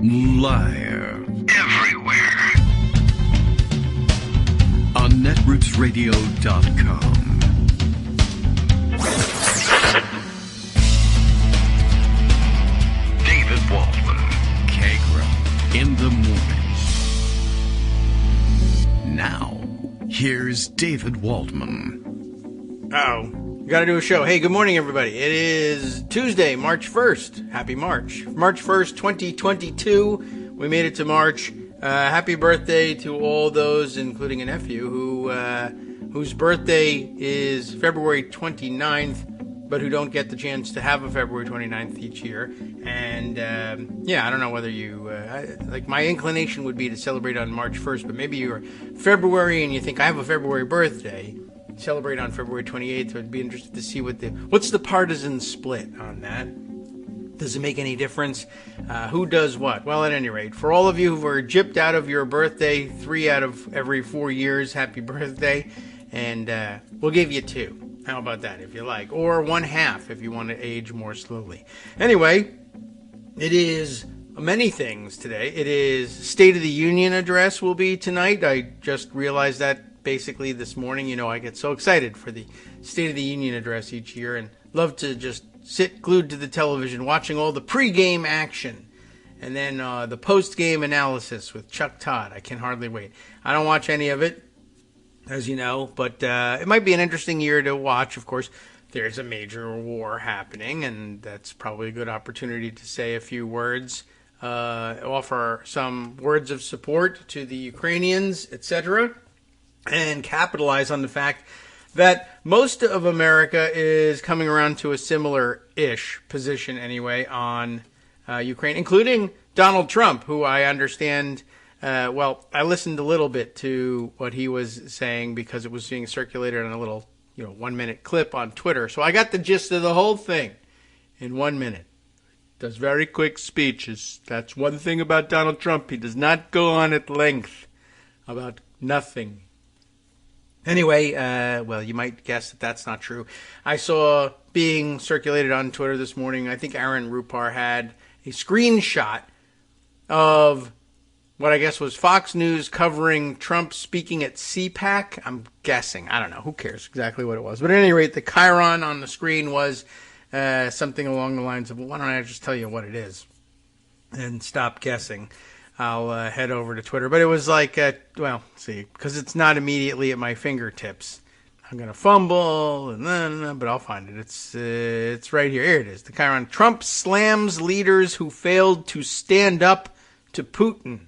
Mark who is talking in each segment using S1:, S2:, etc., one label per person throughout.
S1: Live. Everywhere. On netrootsradio.com. David Waldman. Kagro. In the morning. Now, here's David Waldman.
S2: Gotta do a show. Hey, good morning, everybody. It is Tuesday, March 1st. Happy March. March 1st, 2022. We made it to March. Happy birthday to all those, including a nephew, whose birthday is February 29th, but who don't get the chance to have a February 29th each year. And, I don't know whether you, my inclination would be to celebrate on March 1st, but maybe you're February and you think, I have a February birthday. Celebrate on February 28th. I'd be interested to see what's the partisan split on that. Does it make any difference? Who does what? Well, at any rate, for all of you who were gypped out of your birthday 3 out of every 4 years, happy birthday. And we'll give you 2. How about that, if you like? Or 1/2 if you want to age more slowly. Anyway, it is many things today. It is State of the Union address will be tonight. I just realized that basically this morning. You know, I get so excited for the State of the Union address each year and love to just sit glued to the television watching all the pregame action and then the postgame analysis with Chuck Todd. I can hardly wait. I don't watch any of it, as you know, but it might be an interesting year to watch. Of course, there's a major war happening, and that's probably a good opportunity to say a few words, offer some words of support to the Ukrainians, etc., and capitalize on the fact that most of America is coming around to a similar-ish position anyway on Ukraine, including Donald Trump, who I understand, I listened a little bit to what he was saying because it was being circulated on a little, 1-minute clip on Twitter. So I got the gist of the whole thing in 1 minute. Does very quick speeches. That's one thing about Donald Trump. He does not go on at length about nothing. Anyway, you might guess that that's not true. I saw being circulated on Twitter this morning, I think Aaron Rupar had a screenshot of what I guess was Fox News covering Trump speaking at CPAC. I'm guessing. I don't know. Who cares exactly what it was? But at any rate, the chyron on the screen was something along the lines of, well, why don't I just tell you what it is and stop guessing. I'll head over to Twitter. But it was like, because it's not immediately at my fingertips. I'm going to fumble, but I'll find it. It's right here. Here it is. The chyron. Trump slams leaders who failed to stand up to Putin.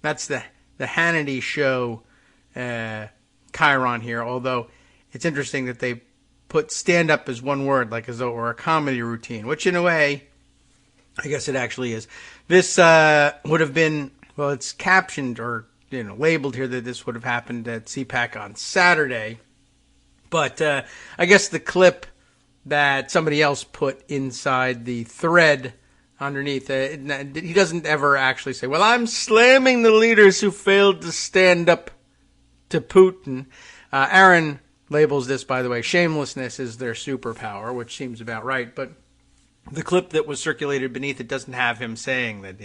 S2: That's the Hannity show chyron here, although it's interesting that they put stand up as one word, like as though it were a comedy routine, which in a way, I guess it actually is. This would have been, it's captioned or labeled here that this would have happened at CPAC on Saturday. But I guess the clip that somebody else put inside the thread underneath, he doesn't ever actually say, well, I'm slamming the leaders who failed to stand up to Putin. Aaron labels this, by the way, shamelessness is their superpower, which seems about right, but the clip that was circulated beneath it doesn't have him saying that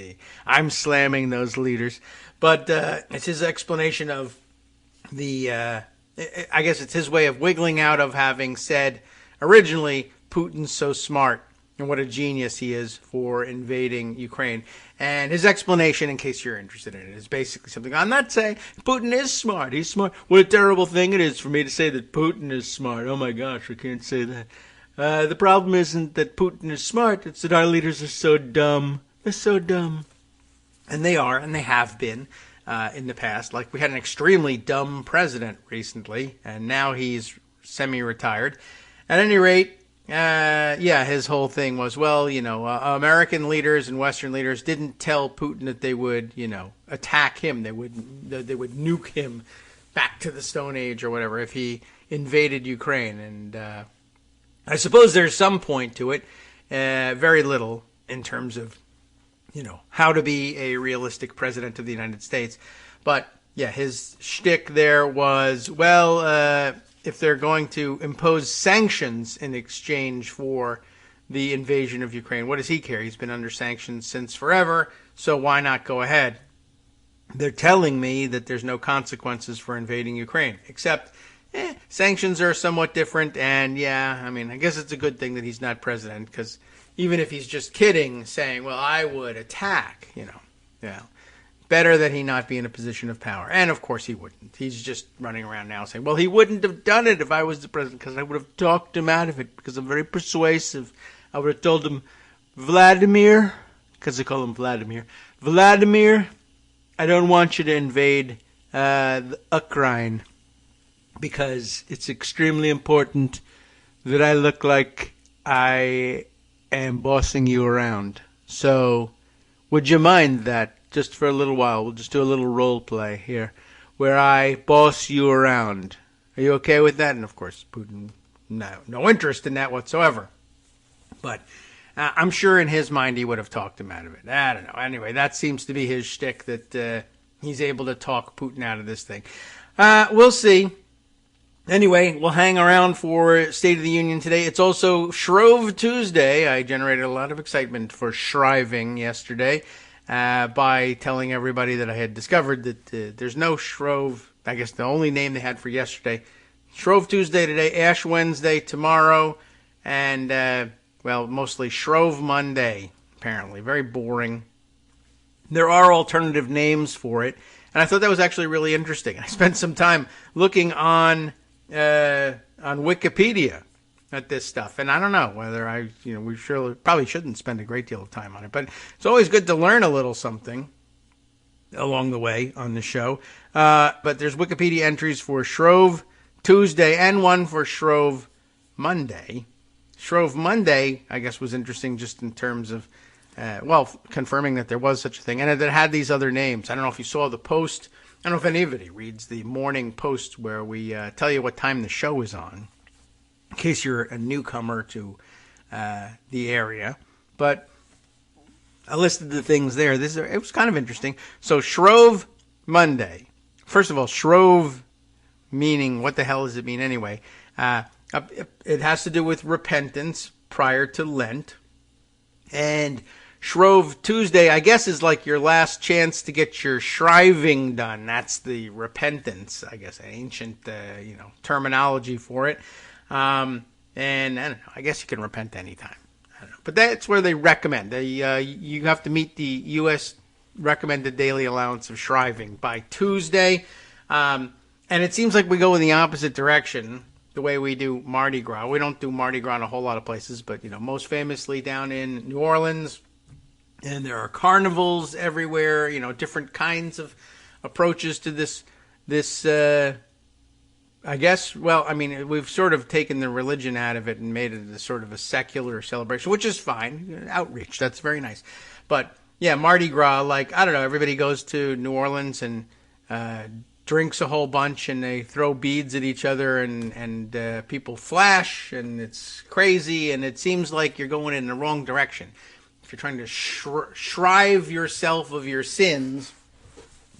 S2: I'm slamming those leaders. But it's his explanation of I guess it's his way of wiggling out of having said originally, Putin's so smart and what a genius he is for invading Ukraine. And his explanation, in case you're interested in it, is basically something, I'm not saying Putin is smart. He's smart. What a terrible thing it is for me to say that Putin is smart. Oh my gosh, I can't say that. The problem isn't that Putin is smart, it's that our leaders are so dumb. They're so dumb. And they are, and they have been in the past. Like, we had an extremely dumb president recently, and now he's semi-retired. At any rate, his whole thing was, American leaders and Western leaders didn't tell Putin that they would, attack him. They would nuke him back to the Stone Age or whatever if he invaded Ukraine. And I suppose there's some point to it, very little in terms of, how to be a realistic president of the United States. But, his shtick there was, if they're going to impose sanctions in exchange for the invasion of Ukraine, what does he care? He's been under sanctions since forever, so why not go ahead? They're telling me that there's no consequences for invading Ukraine, except sanctions are somewhat different. And yeah, I mean, I guess it's a good thing that he's not president, because even if he's just kidding, saying, well, I would attack, better that he not be in a position of power. And of course he wouldn't. He's just running around now saying, well, he wouldn't have done it if I was the president, because I would have talked him out of it, because I'm very persuasive. I would have told him, Vladimir, because they call him Vladimir, I don't want you to invade the Ukraine, because it's extremely important that I look like I am bossing you around. So would you mind that just for a little while? We'll just do a little role play here where I boss you around. Are you okay with that? And of course, Putin, no interest in that whatsoever. But I'm sure in his mind he would have talked him out of it. I don't know. Anyway, that seems to be his shtick, that he's able to talk Putin out of this thing. We'll see. Anyway, we'll hang around for State of the Union today. It's also Shrove Tuesday. I generated a lot of excitement for shriving yesterday by telling everybody that I had discovered that there's no Shrove. I guess the only name they had for yesterday. Shrove Tuesday today, Ash Wednesday tomorrow, and mostly Shrove Monday, apparently. Very boring. There are alternative names for it, and I thought that was actually really interesting. I spent some time looking on Wikipedia at this stuff, and I don't know whether we probably shouldn't spend a great deal of time on it, but it's always good to learn a little something along the way on the show. But there's Wikipedia entries for Shrove Tuesday and one for Shrove Monday. Shrove Monday, I guess, was interesting just in terms of, confirming that there was such a thing. And it had these other names. I don't know if you saw the post. I don't know if anybody reads the morning post where we tell you what time the show is on, in case you're a newcomer to the area. But I listed the things there. It was kind of interesting. So Shrove Monday. First of all, Shrove meaning, what the hell does it mean anyway? It has to do with repentance prior to Lent. And Shrove Tuesday, I guess, is like your last chance to get your shriving done. That's the repentance, I guess, ancient, terminology for it. And I don't know, I guess you can repent anytime. I don't know. But that's where they recommend. You have to meet the U.S. recommended daily allowance of shriving by Tuesday. And it seems like we go in the opposite direction. The way we do Mardi Gras. We don't do Mardi Gras in a whole lot of places, but, most famously down in New Orleans, and there are carnivals everywhere, different kinds of approaches to this, I guess, we've sort of taken the religion out of it and made it a sort of a secular celebration, which is fine. Outreach, that's very nice. But, yeah, Mardi Gras, everybody goes to New Orleans and drinks a whole bunch, and they throw beads at each other, and people flash, and it's crazy, and it seems like you're going in the wrong direction. If you're trying to shrive yourself of your sins,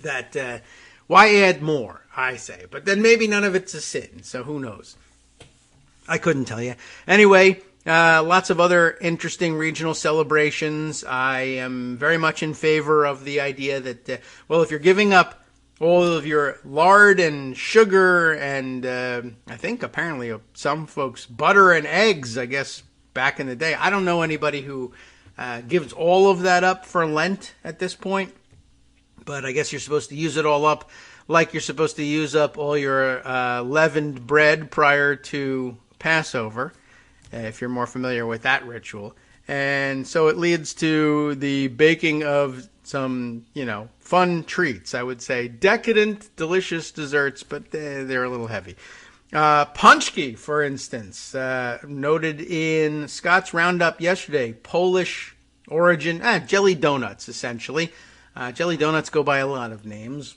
S2: that why add more, I say. But then maybe none of it's a sin, so who knows? I couldn't tell you. Anyway, lots of other interesting regional celebrations. I am very much in favor of the idea that, if you're giving up all of your lard and sugar and I think apparently some folks butter and eggs, I guess, back in the day. I don't know anybody who gives all of that up for Lent at this point, but I guess you're supposed to use it all up like you're supposed to use up all your leavened bread prior to Passover, if you're more familiar with that ritual. And so it leads to the baking of some, fun treats, I would say. Decadent, delicious desserts, but they're a little heavy. Punchki, for instance, noted in Scott's Roundup yesterday, Polish origin, jelly donuts, essentially. Jelly donuts go by a lot of names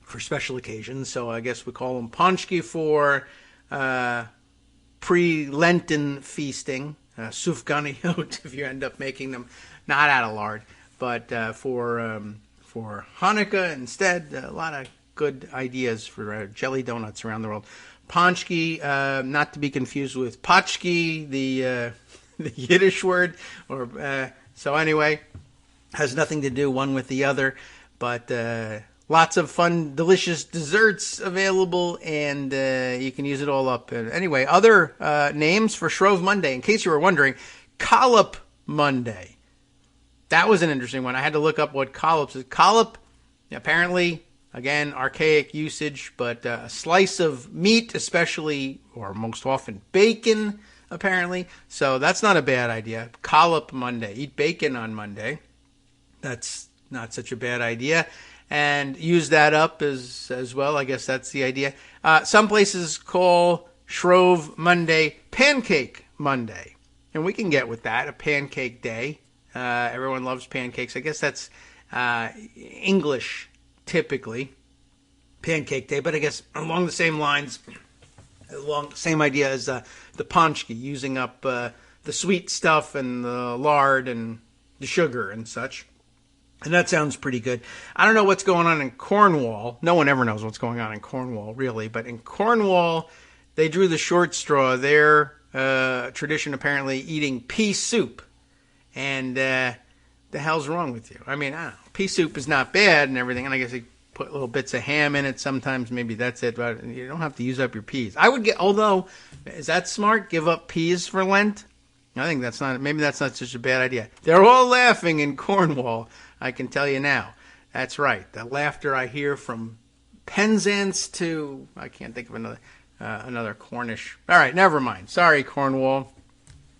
S2: for special occasions, so I guess we call them Punchki for pre-Lenten feasting, sufganiyot, if you end up making them not out of lard, but for Hanukkah instead. A lot of good ideas for jelly donuts around the world. Punchki, not to be confused with pachki, the Yiddish word. So anyway, Has nothing to do one with the other, but lots of fun, delicious desserts available, and you can use it all up. Anyway, other names for Shrove Monday, in case you were wondering, Collop Monday. That was an interesting one. I had to look up what collop is. Collop, apparently, again, archaic usage, but a slice of meat, especially, or most often, bacon, apparently. So that's not a bad idea. Collop Monday. Eat bacon on Monday. That's not such a bad idea. And use that up as well. I guess that's the idea. Some places call Shrove Monday Pancake Monday. And we can get with that, a pancake day. Everyone loves pancakes. I guess that's English, typically, pancake day. But I guess along the same lines, along the same idea as the paczki, using up the sweet stuff and the lard and the sugar and such. And that sounds pretty good. I don't know what's going on in Cornwall. No one ever knows what's going on in Cornwall, really. But in Cornwall, they drew the short straw. Their tradition, apparently, eating pea soup. And the hell's wrong with you? I mean, I don't know. Pea soup is not bad and everything. And I guess they put little bits of ham in it sometimes. Maybe that's it. But you don't have to use up your peas. I would although, is that smart? Give up peas for Lent? I think maybe that's not such a bad idea. They're all laughing in Cornwall. I can tell you now. That's right. The laughter I hear from Penzance to, I can't think of another Cornish. All right, never mind. Sorry, Cornwall.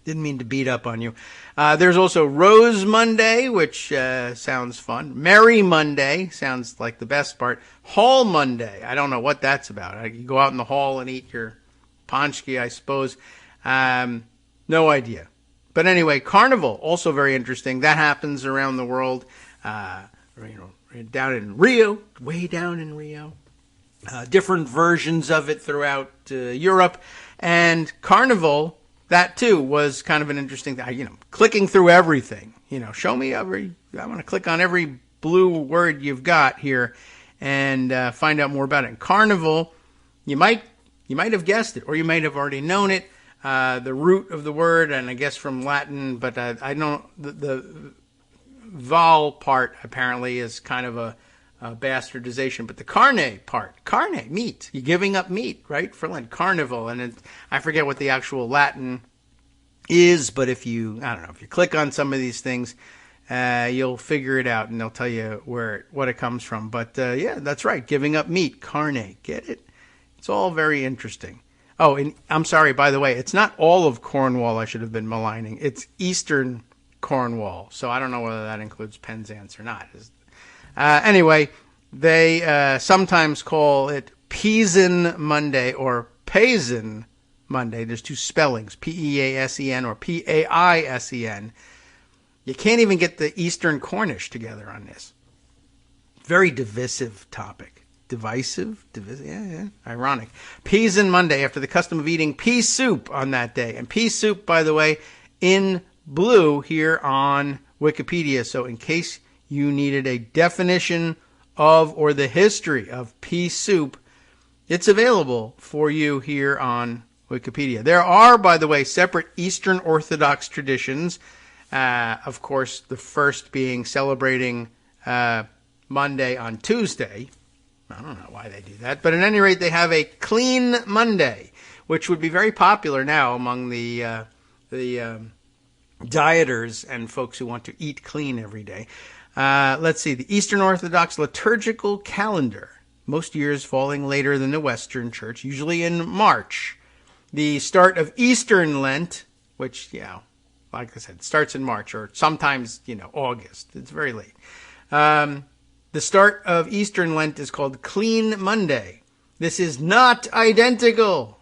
S2: Didn't mean to beat up on you. There's also Rose Monday, which sounds fun. Merry Monday sounds like the best part. Hall Monday. I don't know what that's about. You go out in the hall and eat your paczki, I suppose. No idea. But anyway, Carnival, also very interesting. That happens around the world. Down in Rio, way down in Rio. Different versions of it throughout Europe. And Carnival, that too was kind of an interesting thing. Clicking through everything. Show me I want to click on every blue word you've got here and find out more about it. And Carnival, you might have guessed it, or you might have already known it. The root of the word, and I guess from Latin, but I don't. The val part apparently is kind of a bastardization, but the carne part, meat. You're giving up meat, right, for Lent. Carnival, and I forget what the actual Latin is, but if you click on some of these things, you'll figure it out, and they'll tell you what it comes from. But yeah, that's right, giving up meat, carne. Get it? It's all very interesting. Oh, and I'm sorry, by the way, it's not all of Cornwall I should have been maligning. It's Eastern Cornwall. So I don't know whether that includes Penzance or not. Anyway, they sometimes call it Paysan Monday or Paysan Monday. There's two spellings, P-E-A-S-E-N or P-A-I-S-E-N. You can't even get the Eastern Cornish together on this. Very divisive topic. Divisive, yeah, ironic. Paysan Monday, after the custom of eating pea soup on that day. And pea soup, by the way, in blue here on Wikipedia. So in case you needed a definition of or the history of pea soup, it's available for you here on Wikipedia. There are, by the way, separate Eastern Orthodox traditions. Of course, the first being celebrating Monday on Tuesday. I don't know why they do that, but at any rate, they have a Clean Monday, which would be very popular now among the dieters and folks who want to eat clean every day. Let's see, the Eastern Orthodox liturgical calendar, most years falling later than the Western Church, usually in March. The start of Eastern Lent, which, like I said, starts in March or sometimes, August. It's very late. The start of Eastern Lent is called Clean Monday. This is not identical.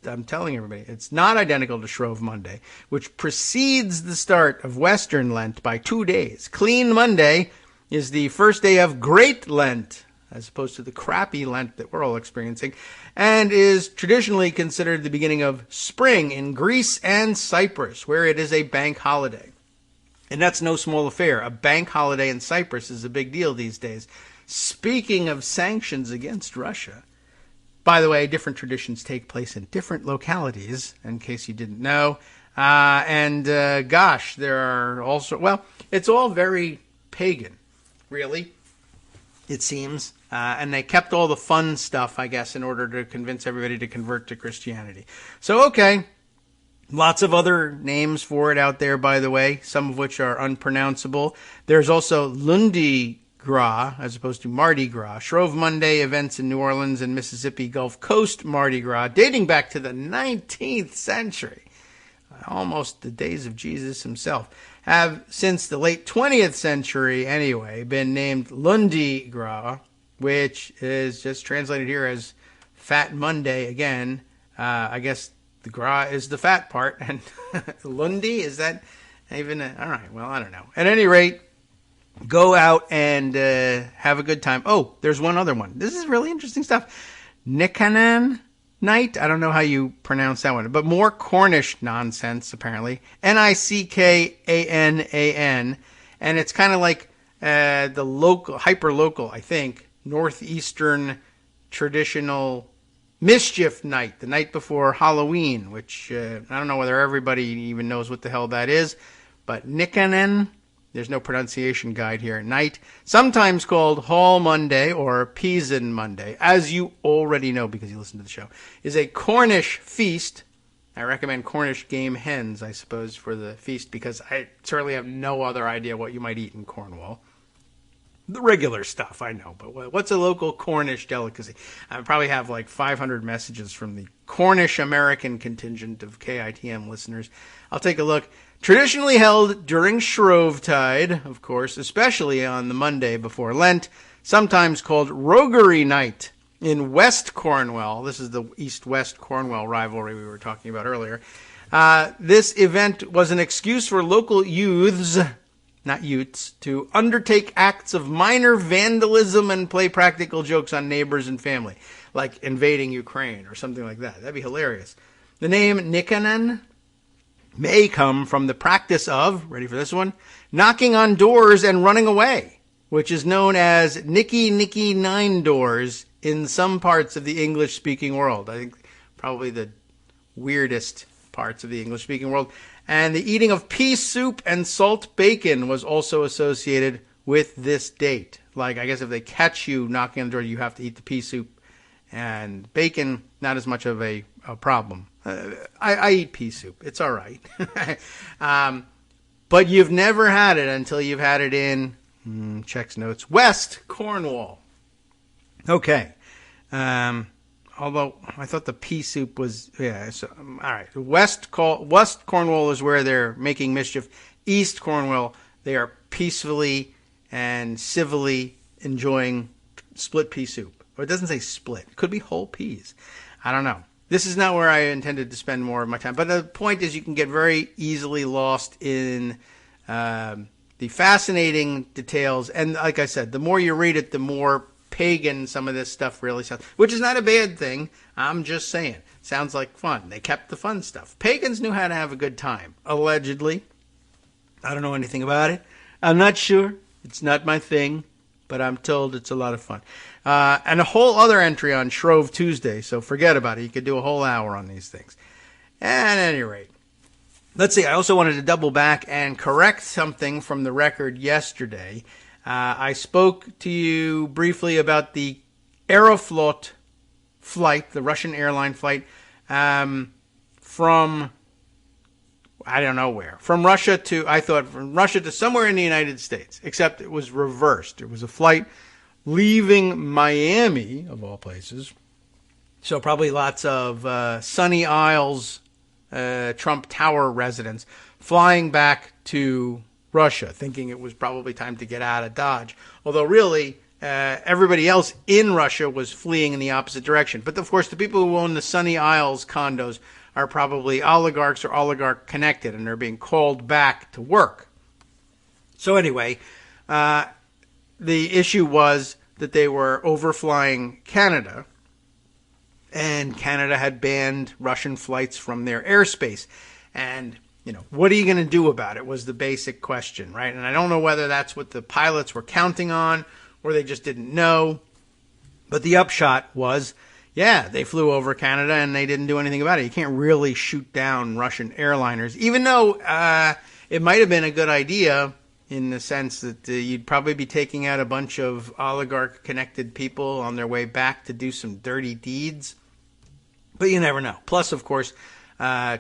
S2: I'm telling everybody, it's not identical to Shrove Monday, which precedes the start of Western Lent by 2 days. Clean Monday is the first day of Great Lent, as opposed to the crappy Lent that we're all experiencing, and is traditionally considered the beginning of spring in Greece and Cyprus, where it is a bank holiday. And that's no small affair. A bank holiday in Cyprus is a big deal these days. Speaking of sanctions against Russia, by the way, different traditions take place in different localities, in case you didn't know. Gosh, there are also, it's all very pagan. Really? It seems. And they kept all the fun stuff, I guess, in order to convince everybody to convert to Christianity. So, okay. Lots of other names for it out there, by the way, some of which are unpronounceable. There's also Lundi Gras, as opposed to Mardi Gras. Shrove Monday events in New Orleans and Mississippi Gulf Coast Mardi Gras, dating back to the 19th century. Almost the days of Jesus himself, have since the late 20th century anyway been named Lundi Gras, which is just translated here as Fat Monday again. I guess the gras is the fat part, and Lundi, is that even all right, well, I don't know. At any rate, go out and have a good time. Oh, there's one other one. This is really interesting stuff. Nickanan Night. I don't know how you pronounce that one, but more Cornish nonsense, apparently. Nickanan, and it's kind of like the local, hyper-local, I think, northeastern traditional mischief night, the night before Halloween, which I don't know whether everybody even knows what the hell that is, but Nickanan, there's no pronunciation guide here, night, sometimes called Hall Monday or Peason Monday, as you already know because you listen to the show, is a Cornish feast. I recommend Cornish game hens, I suppose, for the feast, because I certainly have no other idea what you might eat in Cornwall. The regular stuff, I know, but what's a local Cornish delicacy? I probably have like 500 messages from the Cornish American contingent of KITM listeners. I'll take a look. Traditionally held during Shrovetide, of course, especially on the Monday before Lent, sometimes called Roguery Night in West Cornwall. This is the East-West Cornwall rivalry we were talking about earlier. This event was an excuse for local youths, not youths, to undertake acts of minor vandalism and play practical jokes on neighbors and family, like invading Ukraine or something like that. That'd be hilarious. The name Nickanan may come from the practice of, ready for this one, knocking on doors and running away, which is known as Nicky Nicky Nine Doors in some parts of the English-speaking world. I think probably the weirdest parts of the English-speaking world. And the eating of pea soup and salt bacon was also associated with this date. Like, I guess if they catch you knocking on the door, you have to eat the pea soup. And bacon, not as much of a problem. I eat pea soup. It's all right. But you've never had it until you've had it in, checks notes, West Cornwall. Okay. Although I thought the pea soup was, yeah. So, all right. West Cornwall is where they're making mischief. East Cornwall, they are peacefully and civilly enjoying split pea soup. Or it doesn't say split. It could be whole peas. I don't know. This is not where I intended to spend more of my time. But the point is you can get very easily lost in the fascinating details. And like I said, the more you read it, the more pagan some of this stuff really sounds. Which is not a bad thing. I'm just saying. Sounds like fun. They kept the fun stuff. Pagans knew how to have a good time. Allegedly. I don't know anything about it. I'm not sure. It's not my thing. But I'm told it's a lot of fun. And a whole other entry on Shrove Tuesday, so forget about it. You could do a whole hour on these things. At any rate, let's see. I also wanted to double back and correct something from the record yesterday. I spoke to you briefly about the Aeroflot flight, the Russian airline flight, from I don't know where. From Russia to somewhere in the United States, except it was reversed. It was a flight leaving Miami, of all places. So probably lots of Sunny Isles, Trump Tower residents flying back to Russia, thinking it was probably time to get out of Dodge. Although really, everybody else in Russia was fleeing in the opposite direction. But of course, the people who own the Sunny Isles condos are probably oligarchs or oligarch connected, and they're being called back to work. So anyway, the issue was that they were overflying Canada, and Canada had banned Russian flights from their airspace. And, what are you going to do about it was the basic question, right? And I don't know whether that's what the pilots were counting on or they just didn't know. But the upshot was, yeah, they flew over Canada and they didn't do anything about it. You can't really shoot down Russian airliners, even though it might have been a good idea in the sense that you'd probably be taking out a bunch of oligarch-connected people on their way back to do some dirty deeds. But you never know. Plus, of course,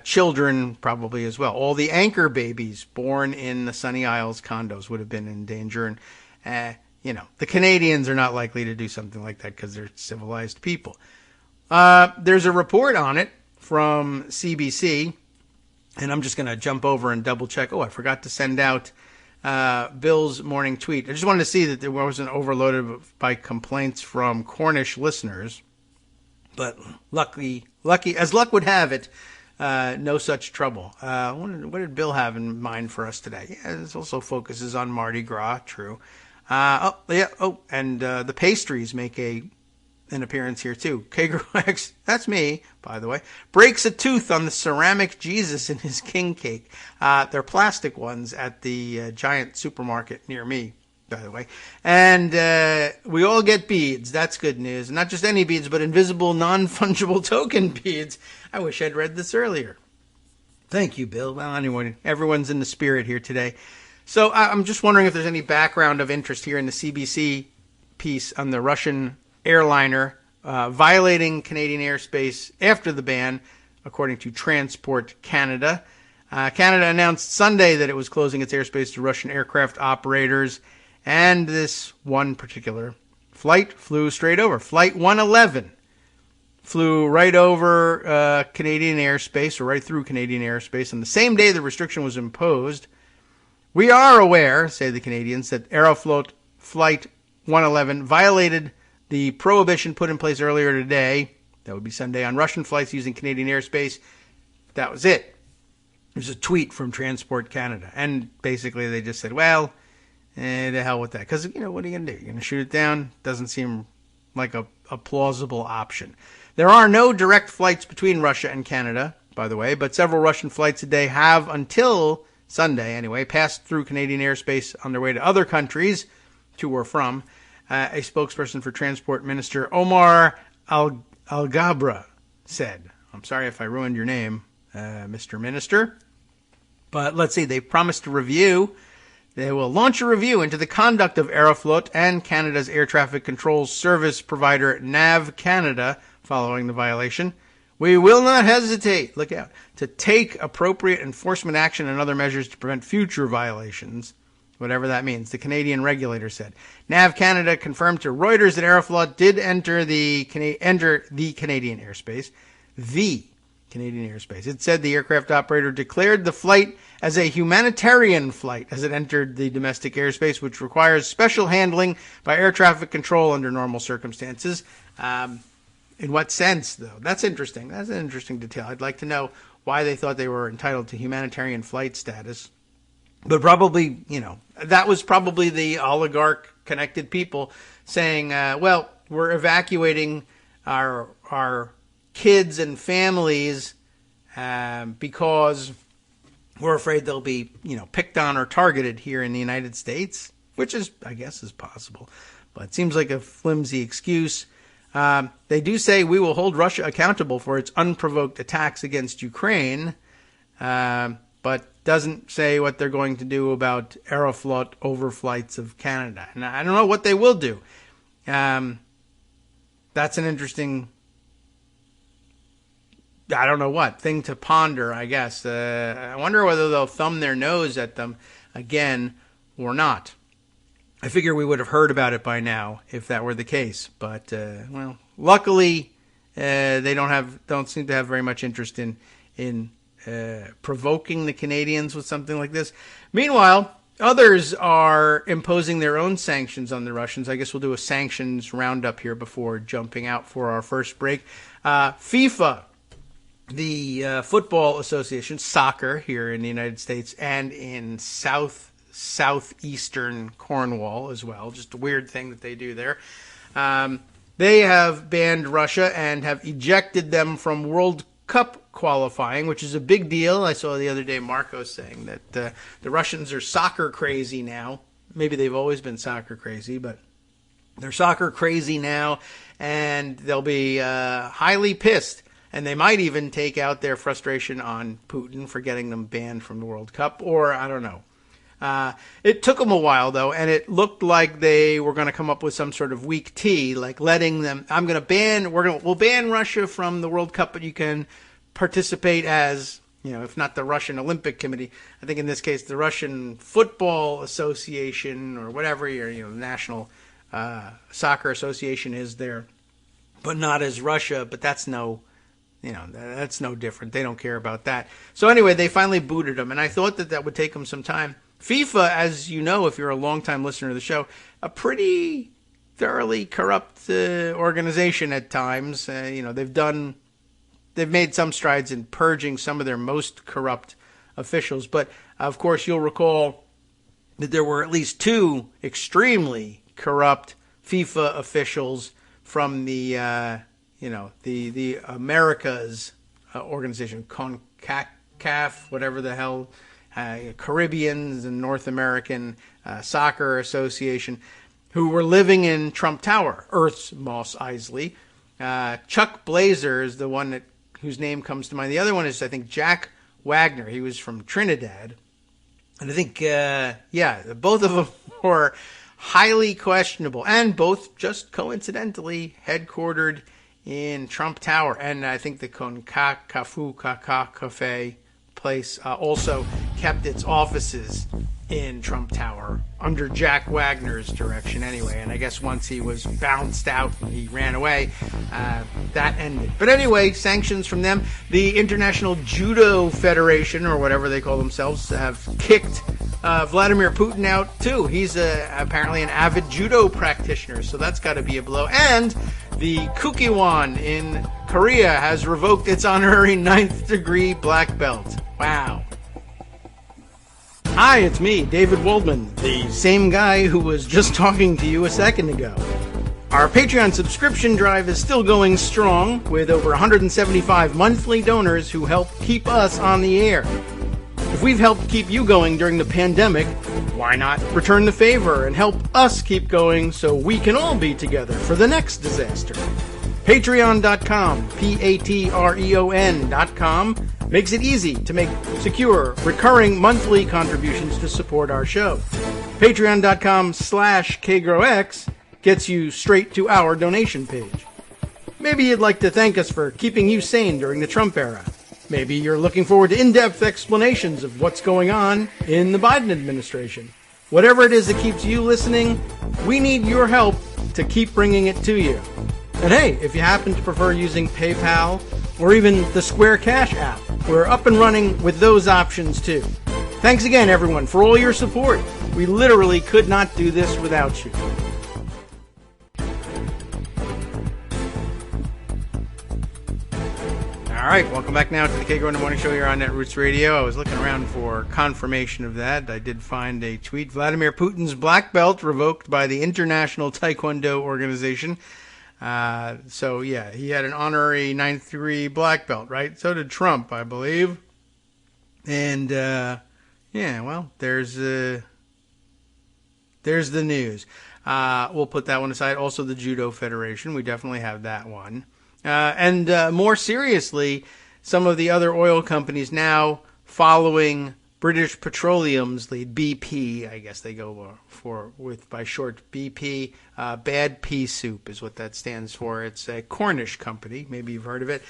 S2: children probably as well. All the anchor babies born in the Sunny Isles condos would have been in danger. And, the Canadians are not likely to do something like that because they're civilized people. There's a report on it from CBC, and I'm just going to jump over and double check. Oh, I forgot to send out Bill's morning tweet. I just wanted to see that there wasn't overloaded by complaints from Cornish listeners. But lucky, as luck would have it, no such trouble. What did Bill have in mind for us today? Yeah, this also focuses on Mardi Gras, true. And the pastries make an appearance here too. Kagro X, that's me, by the way, breaks a tooth on the ceramic Jesus in his king cake. They're plastic ones at the giant supermarket near me, by the way. And we all get beads. That's good news. Not just any beads, but invisible, non-fungible token beads. I wish I'd read this earlier. Thank you, Bill. Well, anyway, everyone's in the spirit here today. So I'm just wondering if there's any background of interest here in the CBC piece on the Russian airliner violating Canadian airspace after the ban, according to Transport Canada. Canada announced Sunday that it was closing its airspace to Russian aircraft operators, and this one particular flight flew straight over. Flight 111 flew right over Canadian airspace, or right through Canadian airspace, on the same day the restriction was imposed. We are aware, say the Canadians, that Aeroflot Flight 111 violated the prohibition put in place earlier today, that would be Sunday, on Russian flights using Canadian airspace. That was it. There's a tweet from Transport Canada. And basically they just said, well, the hell with that. Because, what are you going to do? You're going to shoot it down? Doesn't seem like a plausible option. There are no direct flights between Russia and Canada, by the way, but several Russian flights a day have, until Sunday anyway, passed through Canadian airspace on their way to other countries, to or from. A spokesperson for Transport Minister Omar Alghabra said, I'm sorry if I ruined your name, Mr. Minister, but let's see, they promised to review. They will launch a review into the conduct of Aeroflot and Canada's air traffic control service provider NAV Canada following the violation. We will not hesitate, look out, to take appropriate enforcement action and other measures to prevent future violations, whatever that means, the Canadian regulator said. NAV Canada confirmed to Reuters that Aeroflot did enter the Canadian airspace. The Canadian airspace. It said the aircraft operator declared the flight as a humanitarian flight as it entered the domestic airspace, which requires special handling by air traffic control under normal circumstances. In what sense, though? That's interesting. That's an interesting detail. I'd like to know why they thought they were entitled to humanitarian flight status. But probably, that was probably the oligarch-connected people saying, well, we're evacuating our kids and families because we're afraid they'll be, picked on or targeted here in the United States, which is, I guess, is possible. But it seems like a flimsy excuse. They do say we will hold Russia accountable for its unprovoked attacks against Ukraine, but doesn't say what they're going to do about Aeroflot overflights of Canada. And I don't know what they will do. That's an interesting, I don't know what, thing to ponder, I guess. I wonder whether they'll thumb their nose at them again or not. I figure we would have heard about it by now if that were the case. But, luckily, they don't seem to have very much interest in provoking the Canadians with something like this. Meanwhile, others are imposing their own sanctions on the Russians. I guess we'll do a sanctions roundup here before jumping out for our first break. FIFA, the football association, soccer here in the United States and in southeastern Cornwall as well. Just a weird thing that they do there. They have banned Russia and have ejected them from World Cup qualifying, which is a big deal. I saw the other day Marco saying that the Russians are soccer crazy now. Maybe they've always been soccer crazy, but they're soccer crazy now, and they'll be highly pissed. And they might even take out their frustration on Putin for getting them banned from the World Cup, or I don't know. It took them a while, though, and it looked like they were going to come up with some sort of weak tea, like letting them, we'll ban Russia from the World Cup, but you can participate as, if not the Russian Olympic Committee, I think in this case the Russian Football Association or whatever your National Soccer Association is there, but not as Russia. But that's that's no different. They don't care about that. So anyway, they finally booted them, and I thought that would take them some time. FIFA, as you know, if you're a longtime listener to the show, a pretty thoroughly corrupt organization at times. They've made some strides in purging some of their most corrupt officials. But, of course, you'll recall that there were at least two extremely corrupt FIFA officials from the Americas organization, CONCACAF, whatever the hell, Caribbeans and North American Soccer Association, who were living in Trump Tower, Earth's Moss Isley. Chuck Blazer is the one whose name comes to mind. The other one is, I think, Jack Wagner. He was from Trinidad. And I think, both of them were highly questionable, and both just coincidentally headquartered in Trump Tower. And I think the Cafe place also kept its offices in Trump Tower under Jack Wagner's direction anyway. And I guess once he was bounced out and he ran away, that ended. But anyway, sanctions from them. The International Judo Federation, or whatever they call themselves, have kicked Vladimir Putin out too. He's apparently an avid judo practitioner, so that's got to be a blow. And the Kukiwon in Korea has revoked its honorary 9th degree black belt. Wow. Hi, it's me, David Waldman, the same guy who was just talking to you a second ago. Our Patreon subscription drive is still going strong, with over 175 monthly donors who help keep us on the air. If we've helped keep you going during the pandemic, why not return the favor and help us keep going so we can all be together for the next disaster? Patreon.com, Patreon.com, makes it easy to make secure, recurring monthly contributions to support our show. Patreon.com/KagroX gets you straight to our donation page. Maybe you'd like to thank us for keeping you sane during the Trump era. Maybe you're looking forward to in-depth explanations of what's going on in the Biden administration. Whatever it is that keeps you listening, we need your help to keep bringing it to you. And hey, if you happen to prefer using PayPal or even the Square Cash app, we're up and running with those options too. Thanks again, everyone, for all your support. We literally could not do this without you. All right, welcome back now to the Kagro in the Morning Show here on Netroots Radio. I was looking around for confirmation of that. I did find a tweet. Vladimir Putin's black belt revoked by the International Taekwondo Organization. So, yeah, he had an honorary 9th degree black belt, right? So did Trump, I believe. And, well, there's the news. We'll put that one aside. Also, the Judo Federation. We definitely have that one. And more seriously, some of the other oil companies now following British Petroleum's lead, BP, I guess they go by short, BP. Bad pea soup is what that stands for. It's a Cornish company. Maybe you've heard of it.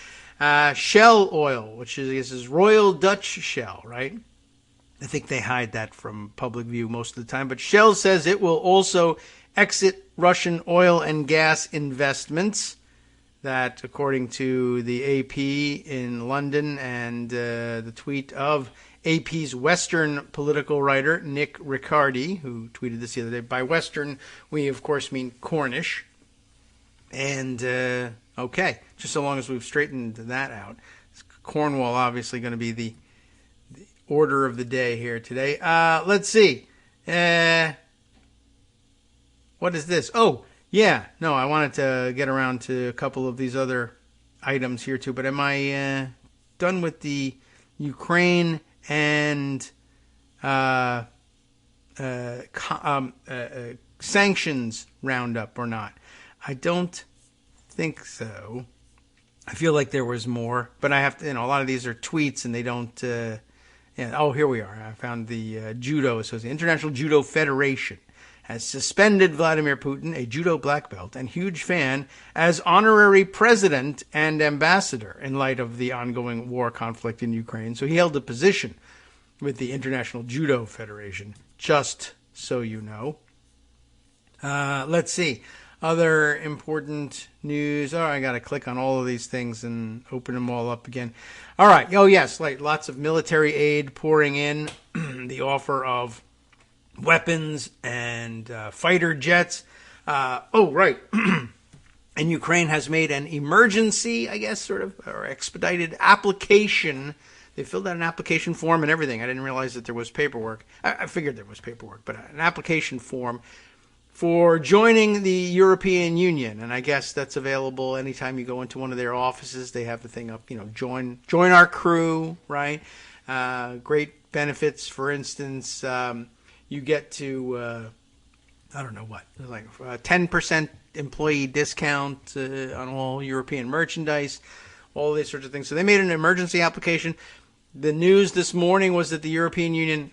S2: Shell Oil, which is Royal Dutch Shell, right? I think they hide that from public view most of the time. But Shell says it will also exit Russian oil and gas investments. That, according to the AP in London and the tweet of AP's Western political writer, Nick Riccardi, who tweeted this the other day. By Western, we, of course, mean Cornish. And, okay, just so long as we've straightened that out. Cornwall, obviously, going to be the order of the day here today. Let's see. What is this? Oh, yeah, no, I wanted to get around to a couple of these other items here too, but am I done with the Ukraine and sanctions roundup or not? I don't think so. I feel like there was more, but I have to, a lot of these are tweets and they don't, Yeah. Oh, here we are. I found the Judo Association, International Judo Federation, has suspended Vladimir Putin, a judo black belt and huge fan, as honorary president and ambassador in light of the ongoing war conflict in Ukraine. So he held a position with the International Judo Federation, just so you know. Let's see. Other important news. Oh, I got to click on all of these things and open them all up again. All right. Oh, yes. Like lots of military aid pouring in. The offer of weapons and fighter jets. Oh, right. And Ukraine has made an emergency, I guess, sort of, or expedited application. They filled out an application form and everything. I didn't realize that there was paperwork. I figured there was paperwork, but an application form for joining the European Union. And I guess that's available anytime you go into one of their offices. They have the thing up, join our crew, right? Great benefits. For instance, you get to, I don't know what, like 10% employee discount on all European merchandise, all these sorts of things. So they made an emergency application. The news this morning was that the European Union,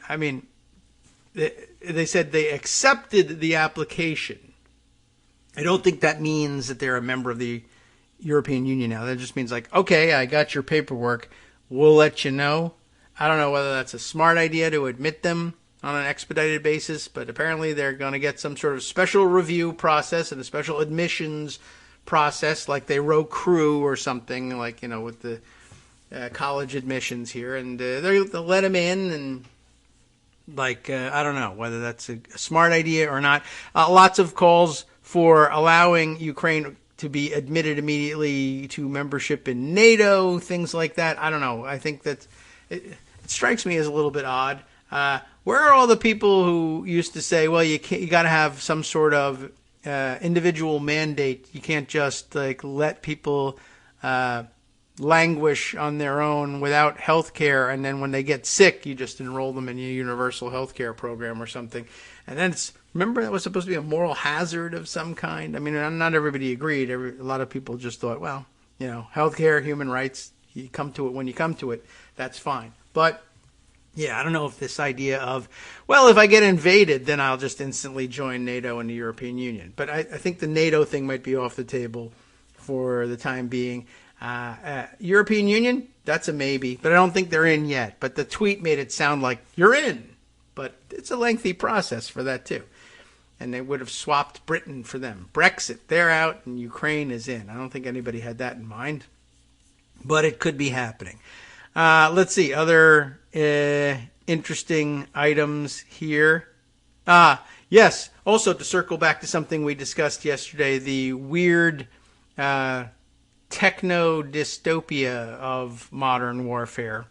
S2: they said they accepted the application. I don't think that means that they're a member of the European Union now. That just means like, okay, I got your paperwork. We'll let you know. I don't know whether that's a smart idea to admit them on an expedited basis, but apparently they're going to get some sort of special review process and a special admissions process, like they row crew or something, like, with the college admissions here, and they'll let them in, and I don't know whether that's a smart idea or not. Lots of calls for allowing Ukraine to be admitted immediately to membership in NATO, things like that. I don't know. I think that it strikes me as a little bit odd. Where are all the people who used to say, well, you got to have some sort of individual mandate. You can't just let people languish on their own without health care, and then when they get sick, you just enroll them in a universal health care program or something. And then remember that was supposed to be a moral hazard of some kind. I mean, not everybody agreed. A lot of people just thought, well, health care, human rights, you come to it when you come to it, that's fine. But yeah, I don't know if this idea of, well, if I get invaded, then I'll just instantly join NATO and the European Union. But I think the NATO thing might be off the table for the time being. European Union, that's a maybe, but I don't think they're in yet. But the tweet made it sound like you're in, but it's a lengthy process for that too. And they would have swapped Britain for them. Brexit, they're out and Ukraine is in. I don't think anybody had that in mind, but it could be happening. Let's see, other interesting items here. Yes, also to circle back to something we discussed yesterday, the weird techno-dystopia of modern warfare.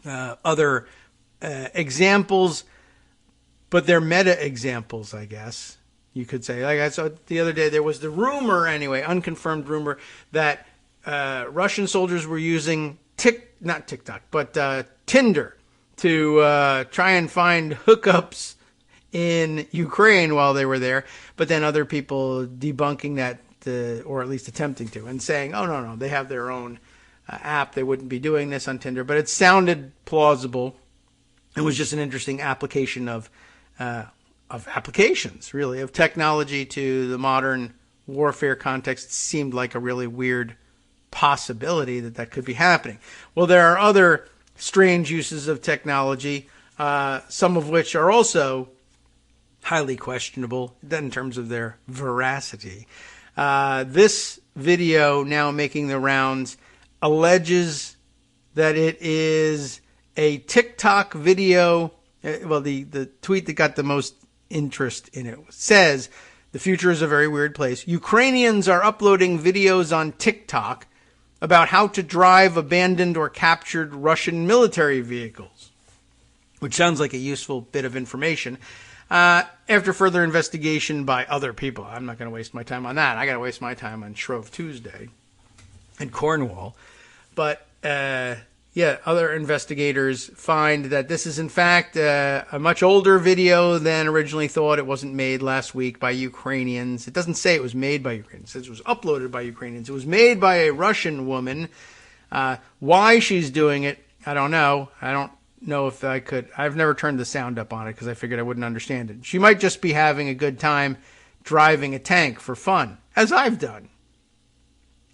S2: Other examples, but they're meta-examples, I guess you could say. Like I saw the other day, there was the rumor, anyway, unconfirmed rumor, that Russian soldiers were using not TikTok, but Tinder to try and find hookups in Ukraine while they were there, but then other people debunking that, or at least attempting to, and saying, oh, no, they have their own app. They wouldn't be doing this on Tinder, but it sounded plausible. It was just an interesting application of applications, really, of technology to the modern warfare context. It seemed like a really weird possibility that could be happening. Well, there are other strange uses of technology, some of which are also highly questionable in terms of their veracity. This video, now making the rounds, alleges that it is a TikTok video. Well, the tweet that got the most interest in it says, the future is a very weird place. Ukrainians are uploading videos on TikTok about how to drive abandoned or captured Russian military vehicles, which sounds like a useful bit of information. After further investigation by other people, I'm not going to waste my time on that. I got to waste my time on Shrove Tuesday in Cornwall. But other investigators find that this is in fact a much older video than originally thought. It wasn't made last week by Ukrainians. It doesn't say it was made by Ukrainians. It says it was uploaded by Ukrainians. It was made by a Russian woman. Why she's doing it, I don't know. I don't know if I could. I've never turned the sound up on it because I figured I wouldn't understand it. She might just be having a good time driving a tank for fun, as I've done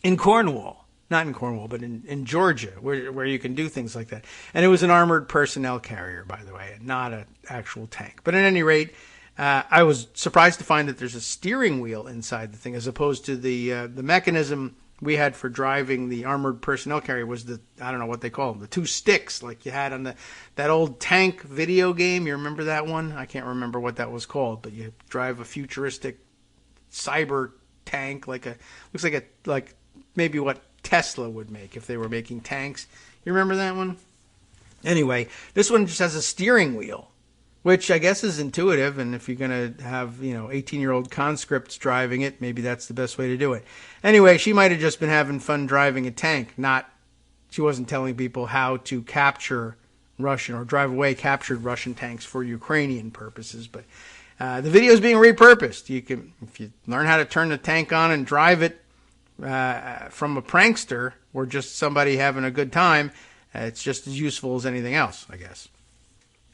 S2: in Cornwall. Not in Cornwall, but in Georgia, where you can do things like that. And it was an armored personnel carrier, by the way, not an actual tank. But at any rate, I was surprised to find that there's a steering wheel inside the thing, as opposed to the mechanism we had for driving the armored personnel carrier was I don't know what they call them, the two sticks like you had on that old tank video game. You remember that one? I can't remember what that was called, but you drive a futuristic cyber tank, looks like maybe what Tesla would make if they were making tanks. You remember that one? Anyway, this one just has a steering wheel, which I guess is intuitive, and if you're going to have, 18-year-old conscripts driving it, maybe that's the best way to do it. Anyway, she might have just been having fun driving a tank, she wasn't telling people how to capture Russian or drive away captured Russian tanks for Ukrainian purposes, but the video is being repurposed. If you learn how to turn the tank on and drive it from a prankster or just somebody having a good time, it's just as useful as anything else, I guess.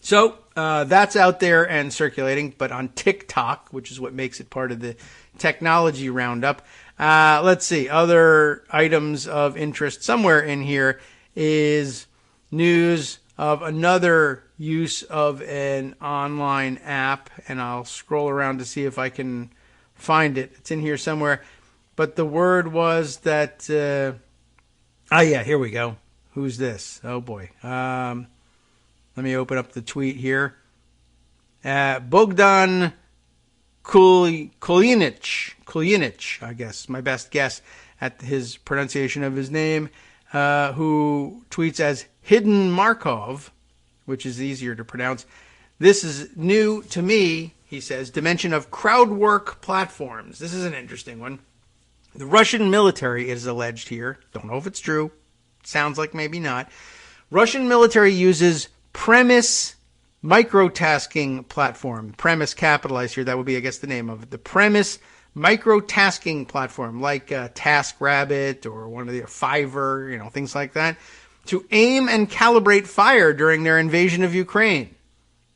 S2: So that's out there and circulating, but on TikTok, which is what makes it part of the technology roundup. Let's see, other items of interest somewhere in here is news of another use of an online app, and I'll scroll around to see if I can find it. It's in here somewhere, but the word was that, here we go. Who's this? Oh boy. Let me open up the tweet here. Bogdan Kulinich, I guess, my best guess at his pronunciation of his name, who tweets as Hidden Markov, which is easier to pronounce. This is new to me, he says, dimension of crowd work platforms. This is an interesting one. The Russian military is alleged here. Don't know if it's true. Sounds like maybe not. Russian military uses Premise microtasking platform. Premise capitalized here. That would be, I guess, the name of it. The Premise microtasking platform, like TaskRabbit or one of the Fiverr, things like that, to aim and calibrate fire during their invasion of Ukraine.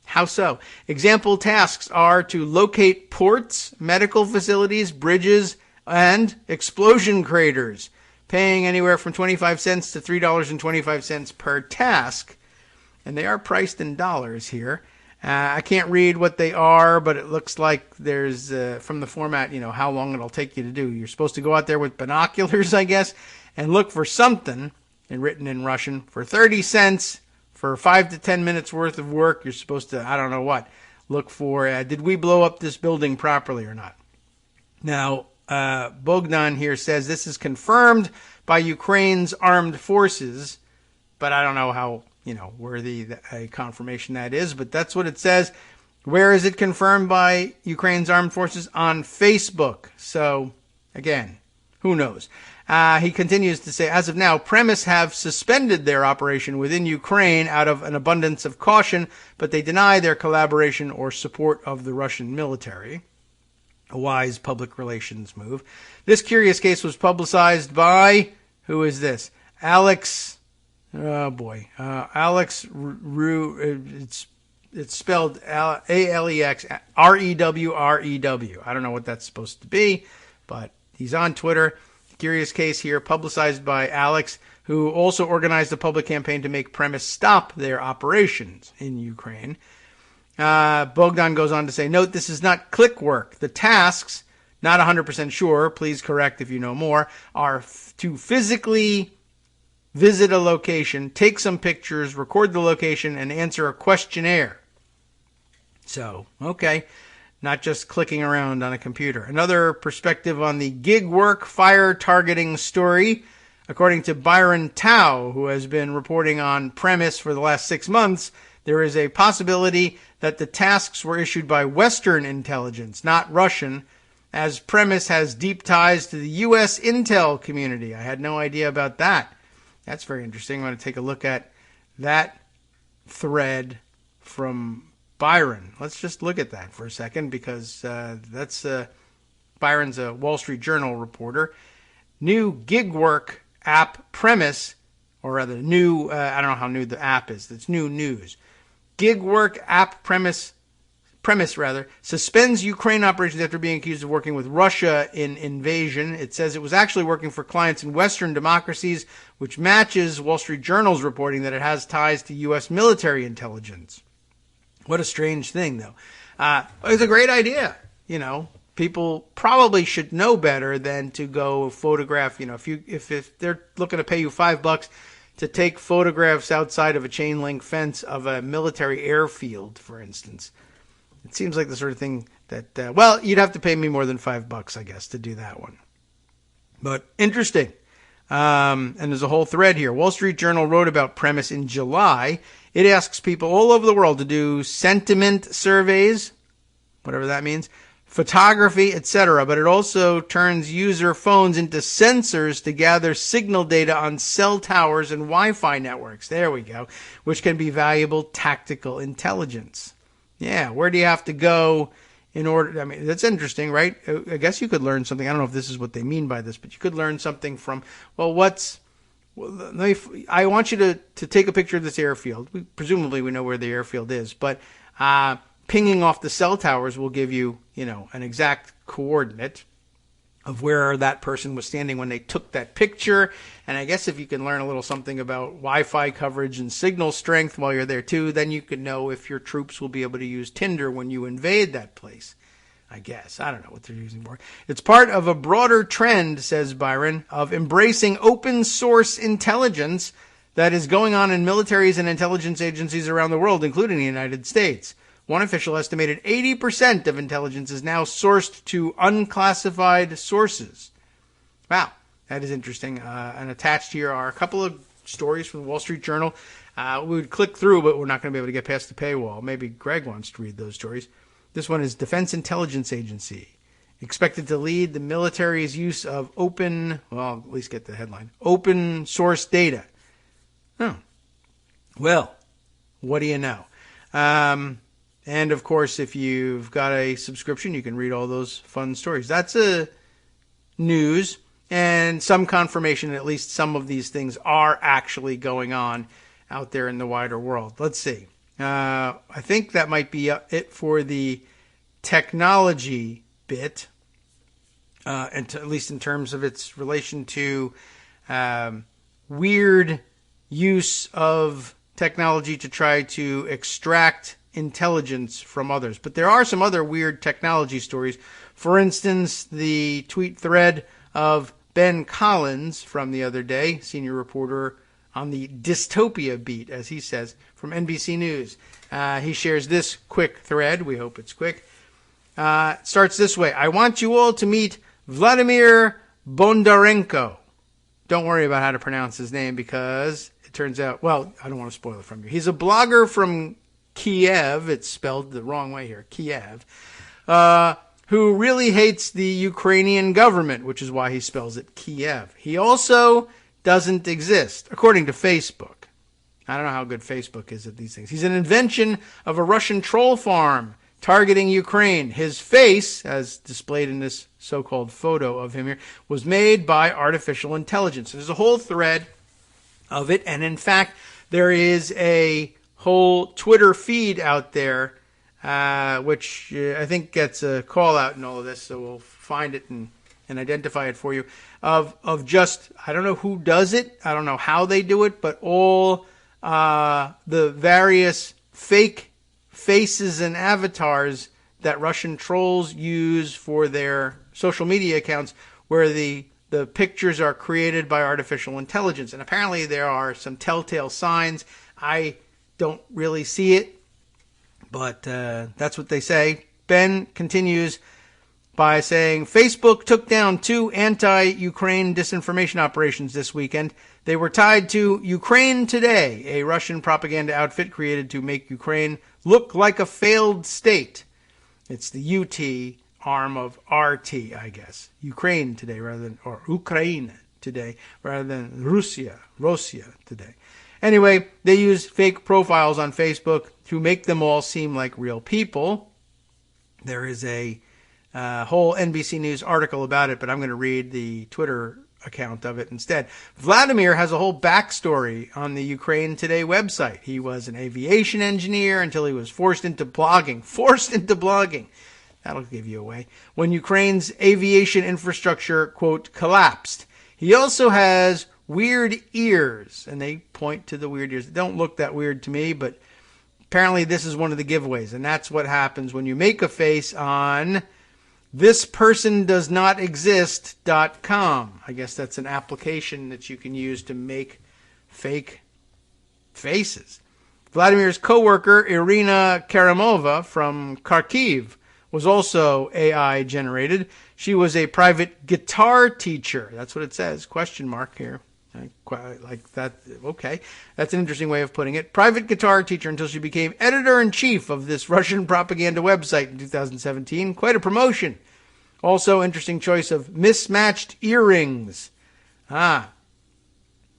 S2: How so? Example tasks are to locate ports, medical facilities, bridges, and explosion craters, paying anywhere from 25 cents to $3.25 per task. And they are priced in dollars here. I can't read what they are, but it looks like there's, from the format, how long it'll take you to do. You're supposed to go out there with binoculars, I guess, and look for something, and written in Russian, for 30 cents for 5 to 10 minutes worth of work. You're supposed to, I don't know what, look for, did we blow up this building properly or not? Now, Bogdan here says this is confirmed by Ukraine's armed forces, but I don't know how worthy a confirmation that is, but that's what it says. Where is it confirmed by Ukraine's armed forces? On Facebook. So, again, who knows? He continues to say, as of now, Premise have suspended their operation within Ukraine out of an abundance of caution, but they deny their collaboration or support of the Russian military. A wise public relations move. This curious case was publicized by, who is this? Alex... Oh boy, Alex it's spelled Alex Rewrew. I don't know what that's supposed to be, but he's on Twitter. Curious case here, publicized by Alex, who also organized a public campaign to make Premise stop their operations in Ukraine. Bogdan goes on to say, note, this is not click work. The tasks, not 100% sure, please correct if you know more, are to physically visit a location, take some pictures, record the location, and answer a questionnaire. So, okay, not just clicking around on a computer. Another perspective on the gig work fire targeting story. According to Byron Tao, who has been reporting on Premise for the last 6 months, there is a possibility that the tasks were issued by Western intelligence, not Russian, as Premise has deep ties to the U.S. intel community. I had no idea about that. That's very interesting. I'm going to take a look at that thread from Byron. Let's just look at that for a second, because that's Byron's a Wall Street Journal reporter. New gig work app Premise, or rather new, I don't know how new the app is. It's new news. Gig work app premise suspends Ukraine operations after being accused of working with Russia in invasion. It says it was actually working for clients in Western democracies, which matches Wall Street Journal's reporting that it has ties to U.S. military intelligence. What a strange thing, though. It's a great idea. You know, people probably should know better than to go photograph. You know, if they're looking to pay you $5 to take photographs outside of a chain link fence of a military airfield, for instance. It seems like the sort of thing that, well, you'd have to pay me more than $5, I guess, to do that one. But interesting. And there's a whole thread here. Wall Street Journal wrote about Premise in July. It asks people all over the world to do sentiment surveys, whatever that means, photography, etc. But it also turns user phones into sensors to gather signal data on cell towers and Wi-Fi networks. There we go. Which can be valuable tactical intelligence. Yeah, where do you have to go in order? I mean, that's interesting, right? I guess you could learn something. I don't know if this is what they mean by this, but you could learn something from, well, I want you to take a picture of this airfield. Presumably we know where the airfield is, but pinging off the cell towers will give you, you know, an exact coordinate of where that person was standing when they took that picture. And I guess if you can learn a little something about Wi-Fi coverage and signal strength while you're there too, then you could know if your troops will be able to use Tinder when you invade that place. I guess. I don't know what they're using for. It's part of a broader trend, says Byron, of embracing open source intelligence that is going on in militaries and intelligence agencies around the world, including the United States. One official estimated 80% of intelligence is now sourced to unclassified sources. Wow, that is interesting. And attached here are a couple of stories from the Wall Street Journal. We would click through, but we're not going to be able to get past the paywall. Maybe Greg wants to read those stories. This one is Defense Intelligence Agency, expected to lead the military's use of open source data. Oh, well, what do you know? And, of course, if you've got a subscription, you can read all those fun stories. That's a news and some confirmation that at least some of these things are actually going on out there in the wider world. Let's see. I think that might be it for the technology bit, and at least in terms of its relation to weird use of technology to try to extract intelligence from others. But there are some other weird technology stories. For instance, the tweet thread of Ben Collins from the other day, senior reporter on the dystopia beat, as he says, from NBC News. He shares this quick thread. We hope it's quick. It starts this way. I want you all to meet Vladimir Bondarenko. Don't worry about how to pronounce his name because it turns out, well, I don't want to spoil it from you. He's a blogger from Kiev, it's spelled the wrong way here, Kiev, who really hates the Ukrainian government, which is why he spells it Kiev. He also doesn't exist, according to Facebook. I don't know how good Facebook is at these things. He's an invention of a Russian troll farm targeting Ukraine. His face, as displayed in this so-called photo of him here, was made by artificial intelligence. There's a whole thread of it, and in fact, there is a whole Twitter feed out there, which I think gets a call out in all of this, so we'll find it and identify it for you, of just, I don't know who does it, I don't know how they do it, but all the various fake faces and avatars that Russian trolls use for their social media accounts, where the pictures are created by artificial intelligence. And apparently there are some telltale signs. I don't really see it, but that's what they say. Ben continues by saying, Facebook took down 2 anti-Ukraine disinformation operations this weekend. They were tied to Ukraine Today, a Russian propaganda outfit created to make Ukraine look like a failed state. It's the UT arm of RT, I guess. Ukraine Today or Ukraine Today rather than Russia Today. Anyway, they use fake profiles on Facebook to make them all seem like real people. There is a whole NBC News article about it, but I'm going to read the Twitter account of it instead. Vladimir has a whole backstory on the Ukraine Today website. He was an aviation engineer until he was forced into blogging. That'll give you away. When Ukraine's aviation infrastructure, quote, collapsed. He also has weird ears, and they point to the weird ears. They don't look that weird to me, but apparently this is one of the giveaways, and that's what happens when you make a face on thispersondoesnotexist.com. I guess that's an application that you can use to make fake faces. Vladimir's co-worker, Irina Karamova from Kharkiv, was also AI generated. She was a private guitar teacher. That's what it says. Question mark here. Like that. Okay. That's an interesting way of putting it. Private guitar teacher until she became editor-in-chief of this Russian propaganda website in 2017. Quite a promotion. Also, interesting choice of mismatched earrings. And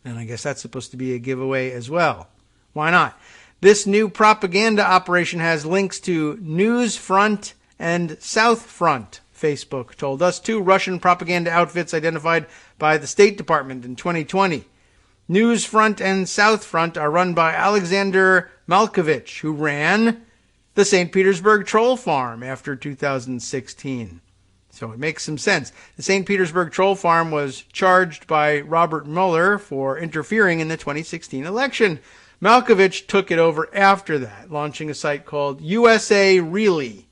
S2: I guess that's supposed to be a giveaway as well. Why not? This new propaganda operation has links to Newsfront and South Front, Facebook told us, 2 Russian propaganda outfits identified by the State Department in 2020. Newsfront and South Front are run by Alexander Malkovich, who ran the St. Petersburg troll farm after 2016. So it makes some sense. The St. Petersburg troll farm was charged by Robert Mueller for interfering in the 2016 election. Malkovich took it over after that, launching a site called USA Really,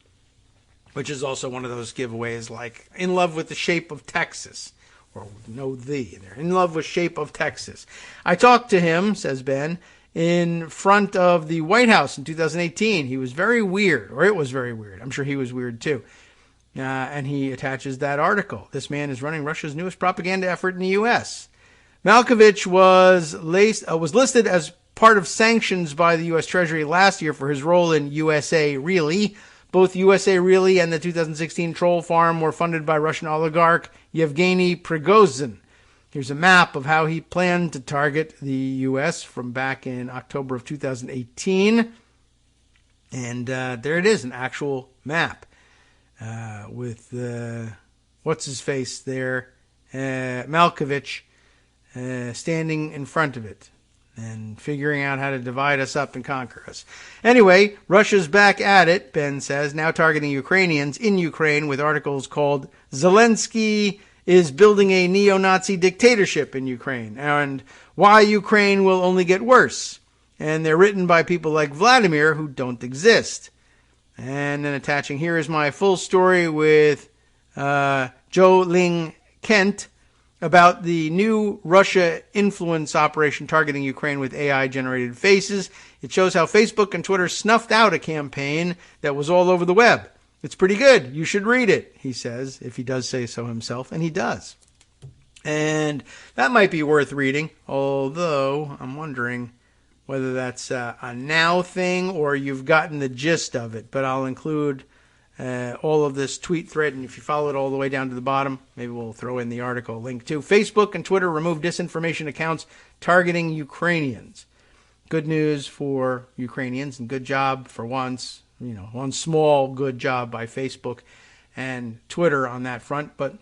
S2: which is also one of those giveaways like In Love with the Shape of Texas. Or they're in love with Shape of Texas. I talked to him, says Ben, in front of the White House in 2018. He was very weird, or it was very weird. I'm sure he was weird too. And he attaches that article. This man is running Russia's newest propaganda effort in the U.S. Malkovich was listed as part of sanctions by the U.S. Treasury last year for his role in USA Really. Both USA Really and the 2016 troll farm were funded by Russian oligarch Yevgeny Prigozhin. Here's a map of how he planned to target the U.S. from back in October of 2018. And there it is, an actual map with what's-his-face there, Malkovich, standing in front of it and figuring out how to divide us up and conquer us. Anyway, Russia's back at it, Ben says, now targeting Ukrainians in Ukraine with articles called Zelensky is building a neo-Nazi dictatorship in Ukraine and why Ukraine will only get worse. And they're written by people like Vladimir who don't exist. And then attaching, here is my full story with Joe Ling Kent about the new Russia influence operation targeting Ukraine with AI-generated faces. It shows how Facebook and Twitter snuffed out a campaign that was all over the web. It's pretty good. You should read it, he says, if he does say so himself, and he does. And that might be worth reading, although I'm wondering whether that's a now thing or you've gotten the gist of it. But I'll include all of this tweet thread, and if you follow it all the way down to the bottom, maybe we'll throw in the article link too. Facebook and Twitter remove disinformation accounts targeting Ukrainians. Good news for Ukrainians, and good job for once. One small good job by Facebook and Twitter on that front. But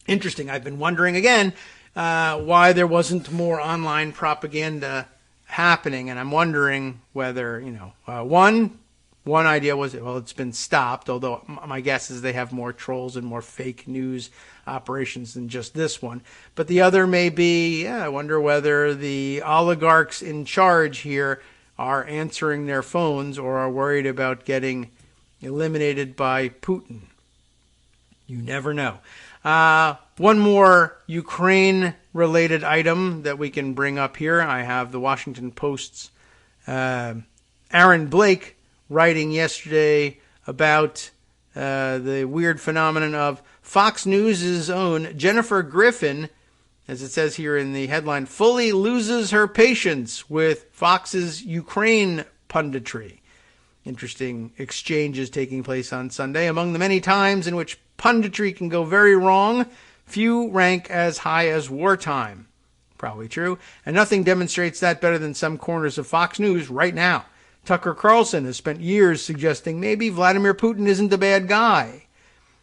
S2: interesting, I've been wondering again why there wasn't more online propaganda happening, and I'm wondering whether, one idea was, it's been stopped, although my guess is they have more trolls and more fake news operations than just this one. But the other may be, I wonder whether the oligarchs in charge here are answering their phones or are worried about getting eliminated by Putin. You never know. One more Ukraine-related item that we can bring up here. I have the Washington Post's Aaron Blake writing yesterday about the weird phenomenon of Fox News' own Jennifer Griffin, as it says here in the headline, fully loses her patience with Fox's Ukraine punditry. Interesting exchanges taking place on Sunday. Among the many times in which punditry can go very wrong, few rank as high as wartime. Probably true. And nothing demonstrates that better than some corners of Fox News right now. Tucker Carlson has spent years suggesting maybe Vladimir Putin isn't a bad guy.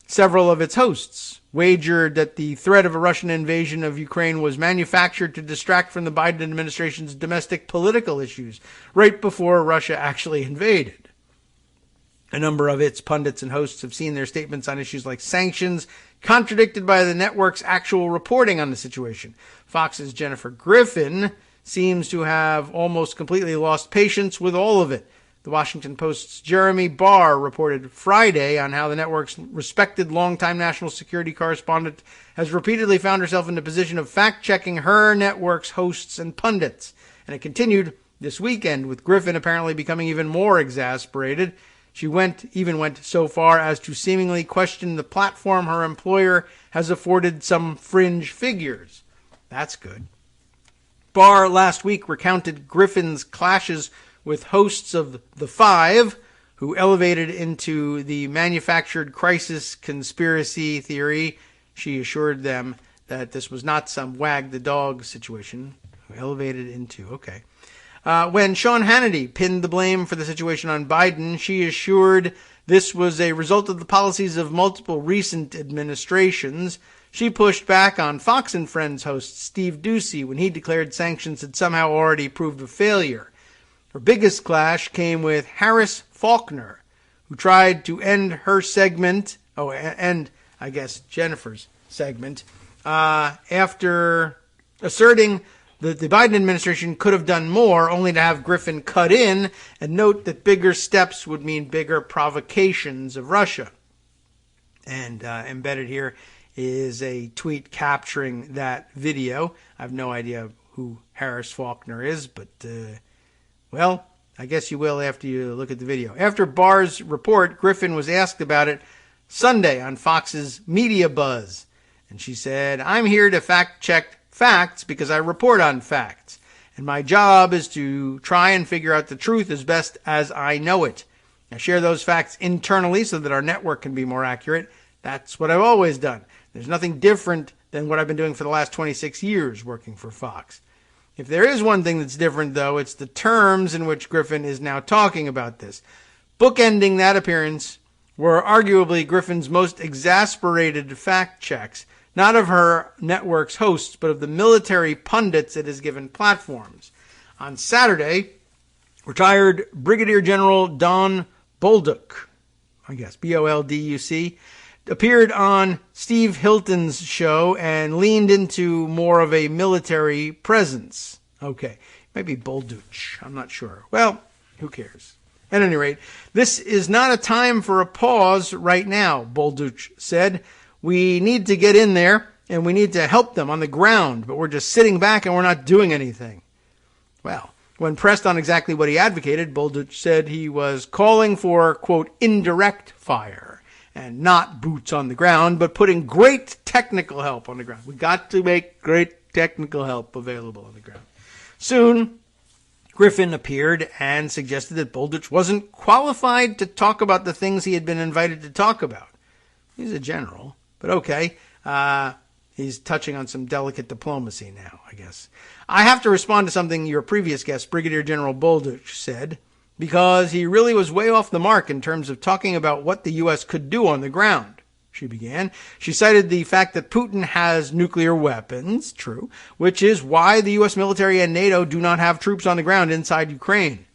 S2: Several of its hosts wagered that the threat of a Russian invasion of Ukraine was manufactured to distract from the Biden administration's domestic political issues right before Russia actually invaded. A number of its pundits and hosts have seen their statements on issues like sanctions contradicted by the network's actual reporting on the situation. Fox's Jennifer Griffin seems to have almost completely lost patience with all of it. The Washington Post's Jeremy Barr reported Friday on how the network's respected longtime national security correspondent has repeatedly found herself in the position of fact-checking her network's hosts and pundits. And it continued this weekend, with Griffin apparently becoming even more exasperated. She even went so far as to seemingly question the platform her employer has afforded some fringe figures. That's good. Barr last week recounted Griffin's clashes with hosts of The Five, who elevated into the manufactured crisis conspiracy theory. She assured them that this was not some wag the dog situation. Elevated into, okay. When Sean Hannity pinned the blame for the situation on Biden, she assured this was a result of the policies of multiple recent administrations. She pushed back on Fox and Friends host Steve Doocy when he declared sanctions had somehow already proved a failure. Her biggest clash came with Harris Faulkner, who tried to end her segment, I guess Jennifer's segment, after asserting that the Biden administration could have done more, only to have Griffin cut in and note that bigger steps would mean bigger provocations of Russia. And embedded here is a tweet capturing that video. I have no idea who Harris Faulkner is, but well, I guess you will after you look at the video. After Barr's report, Griffin was asked about it Sunday on Fox's Media Buzz. And she said, "I'm here to fact-check facts because I report on facts. And my job is to try and figure out the truth as best as I know it. I share those facts internally so that our network can be more accurate. That's what I've always done. There's nothing different than what I've been doing for the last 26 years working for Fox." If there is one thing that's different, though, it's the terms in which Griffin is now talking about this. Bookending that appearance were arguably Griffin's most exasperated fact checks, not of her network's hosts, but of the military pundits it has given platforms. On Saturday, retired Brigadier General Don Bolduc, Bolduc, appeared on Steve Hilton's show and leaned into more of a military presence. Okay, maybe Bolduc, I'm not sure. Well, who cares? At any rate, this is not a time for a pause right now, Bolduc said. We need to get in there and we need to help them on the ground, but we're just sitting back and we're not doing anything. Well, when pressed on exactly what he advocated, Bolduc said he was calling for, quote, indirect fire. And not boots on the ground, but putting great technical help on the ground. We got to make great technical help available on the ground. Soon, Griffin appeared and suggested that Bolduc wasn't qualified to talk about the things he had been invited to talk about. He's a general, but okay. He's touching on some delicate diplomacy now, I guess. I have to respond to something your previous guest, Brigadier General Bolduc, said, because he really was way off the mark in terms of talking about what the U.S. could do on the ground, she began. She cited the fact that Putin has nuclear weapons, true, which is why the U.S. military and NATO do not have troops on the ground inside Ukraine.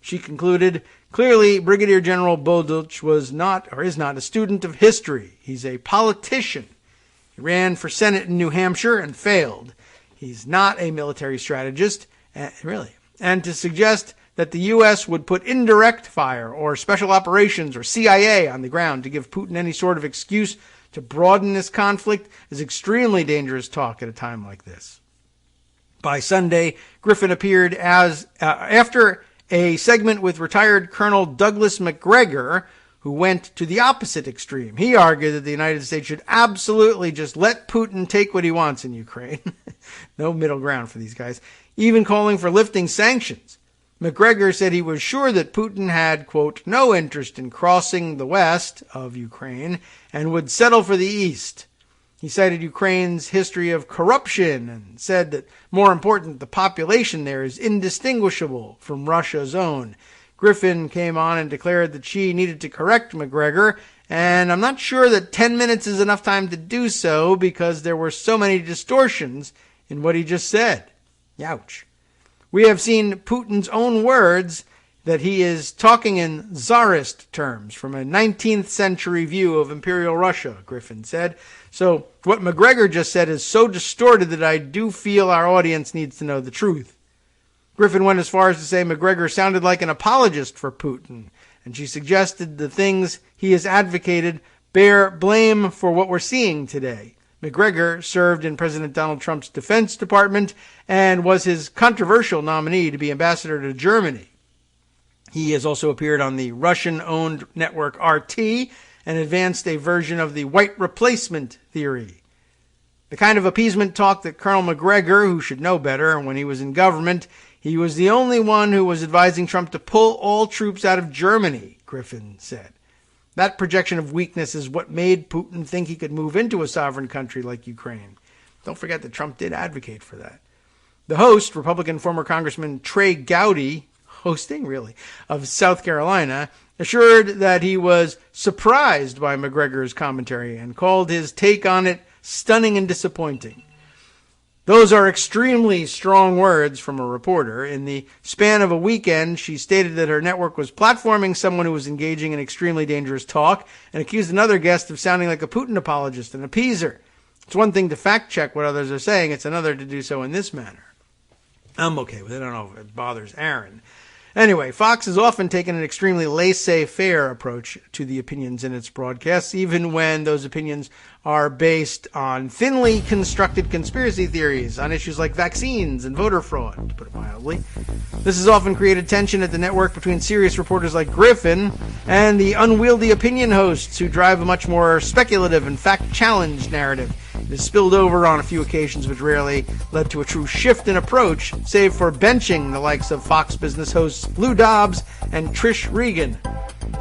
S2: She concluded, clearly, Brigadier General Bolduc was not, or is not, a student of history. He's a politician. He ran for Senate in New Hampshire and failed. He's not a military strategist, really. And to suggest that the U.S. would put indirect fire or special operations or CIA on the ground to give Putin any sort of excuse to broaden this conflict is extremely dangerous talk at a time like this. By Sunday, Griffin appeared as after a segment with retired Colonel Douglas Macgregor, who went to the opposite extreme. He argued that the United States should absolutely just let Putin take what he wants in Ukraine. No middle ground for these guys. Even calling for lifting sanctions. Macgregor said he was sure that Putin had, quote, no interest in crossing the west of Ukraine and would settle for the east. He cited Ukraine's history of corruption and said that, more important, the population there is indistinguishable from Russia's own. Griffin came on and declared that she needed to correct McGregor, and I'm not sure that 10 minutes is enough time to do so because there were so many distortions in what he just said. Ouch. We have seen Putin's own words that he is talking in Tsarist terms from a 19th century view of Imperial Russia, Griffin said. So what McGregor just said is so distorted that I do feel our audience needs to know the truth. Griffin went as far as to say McGregor sounded like an apologist for Putin, and she suggested the things he has advocated bear blame for what we're seeing today. McGregor served in President Donald Trump's Defense Department and was his controversial nominee to be ambassador to Germany. He has also appeared on the Russian-owned network RT and advanced a version of the white replacement theory. The kind of appeasement talk that Colonel McGregor, who should know better, when he was in government, he was the only one who was advising Trump to pull all troops out of Germany, Griffin said. That projection of weakness is what made Putin think he could move into a sovereign country like Ukraine. Don't forget that Trump did advocate for that. The host, Republican former Congressman Trey Gowdy, of South Carolina, assured that he was surprised by McGregor's commentary and called his take on it stunning and disappointing. Those are extremely strong words from a reporter. In the span of a weekend, she stated that her network was platforming someone who was engaging in extremely dangerous talk and accused another guest of sounding like a Putin apologist and appeaser. It's one thing to fact-check what others are saying. It's another to do so in this manner. I'm okay with it. I don't know if it bothers Aaron. Anyway, Fox has often taken an extremely laissez-faire approach to the opinions in its broadcasts, even when those opinions are based on thinly constructed conspiracy theories on issues like vaccines and voter fraud, to put it mildly. This has often created tension at the network between serious reporters like Griffin and the unwieldy opinion hosts who drive a much more speculative and fact-challenged narrative. It has spilled over on a few occasions, but rarely led to a true shift in approach, save for benching the likes of Fox Business hosts Lou Dobbs and Trish Regan.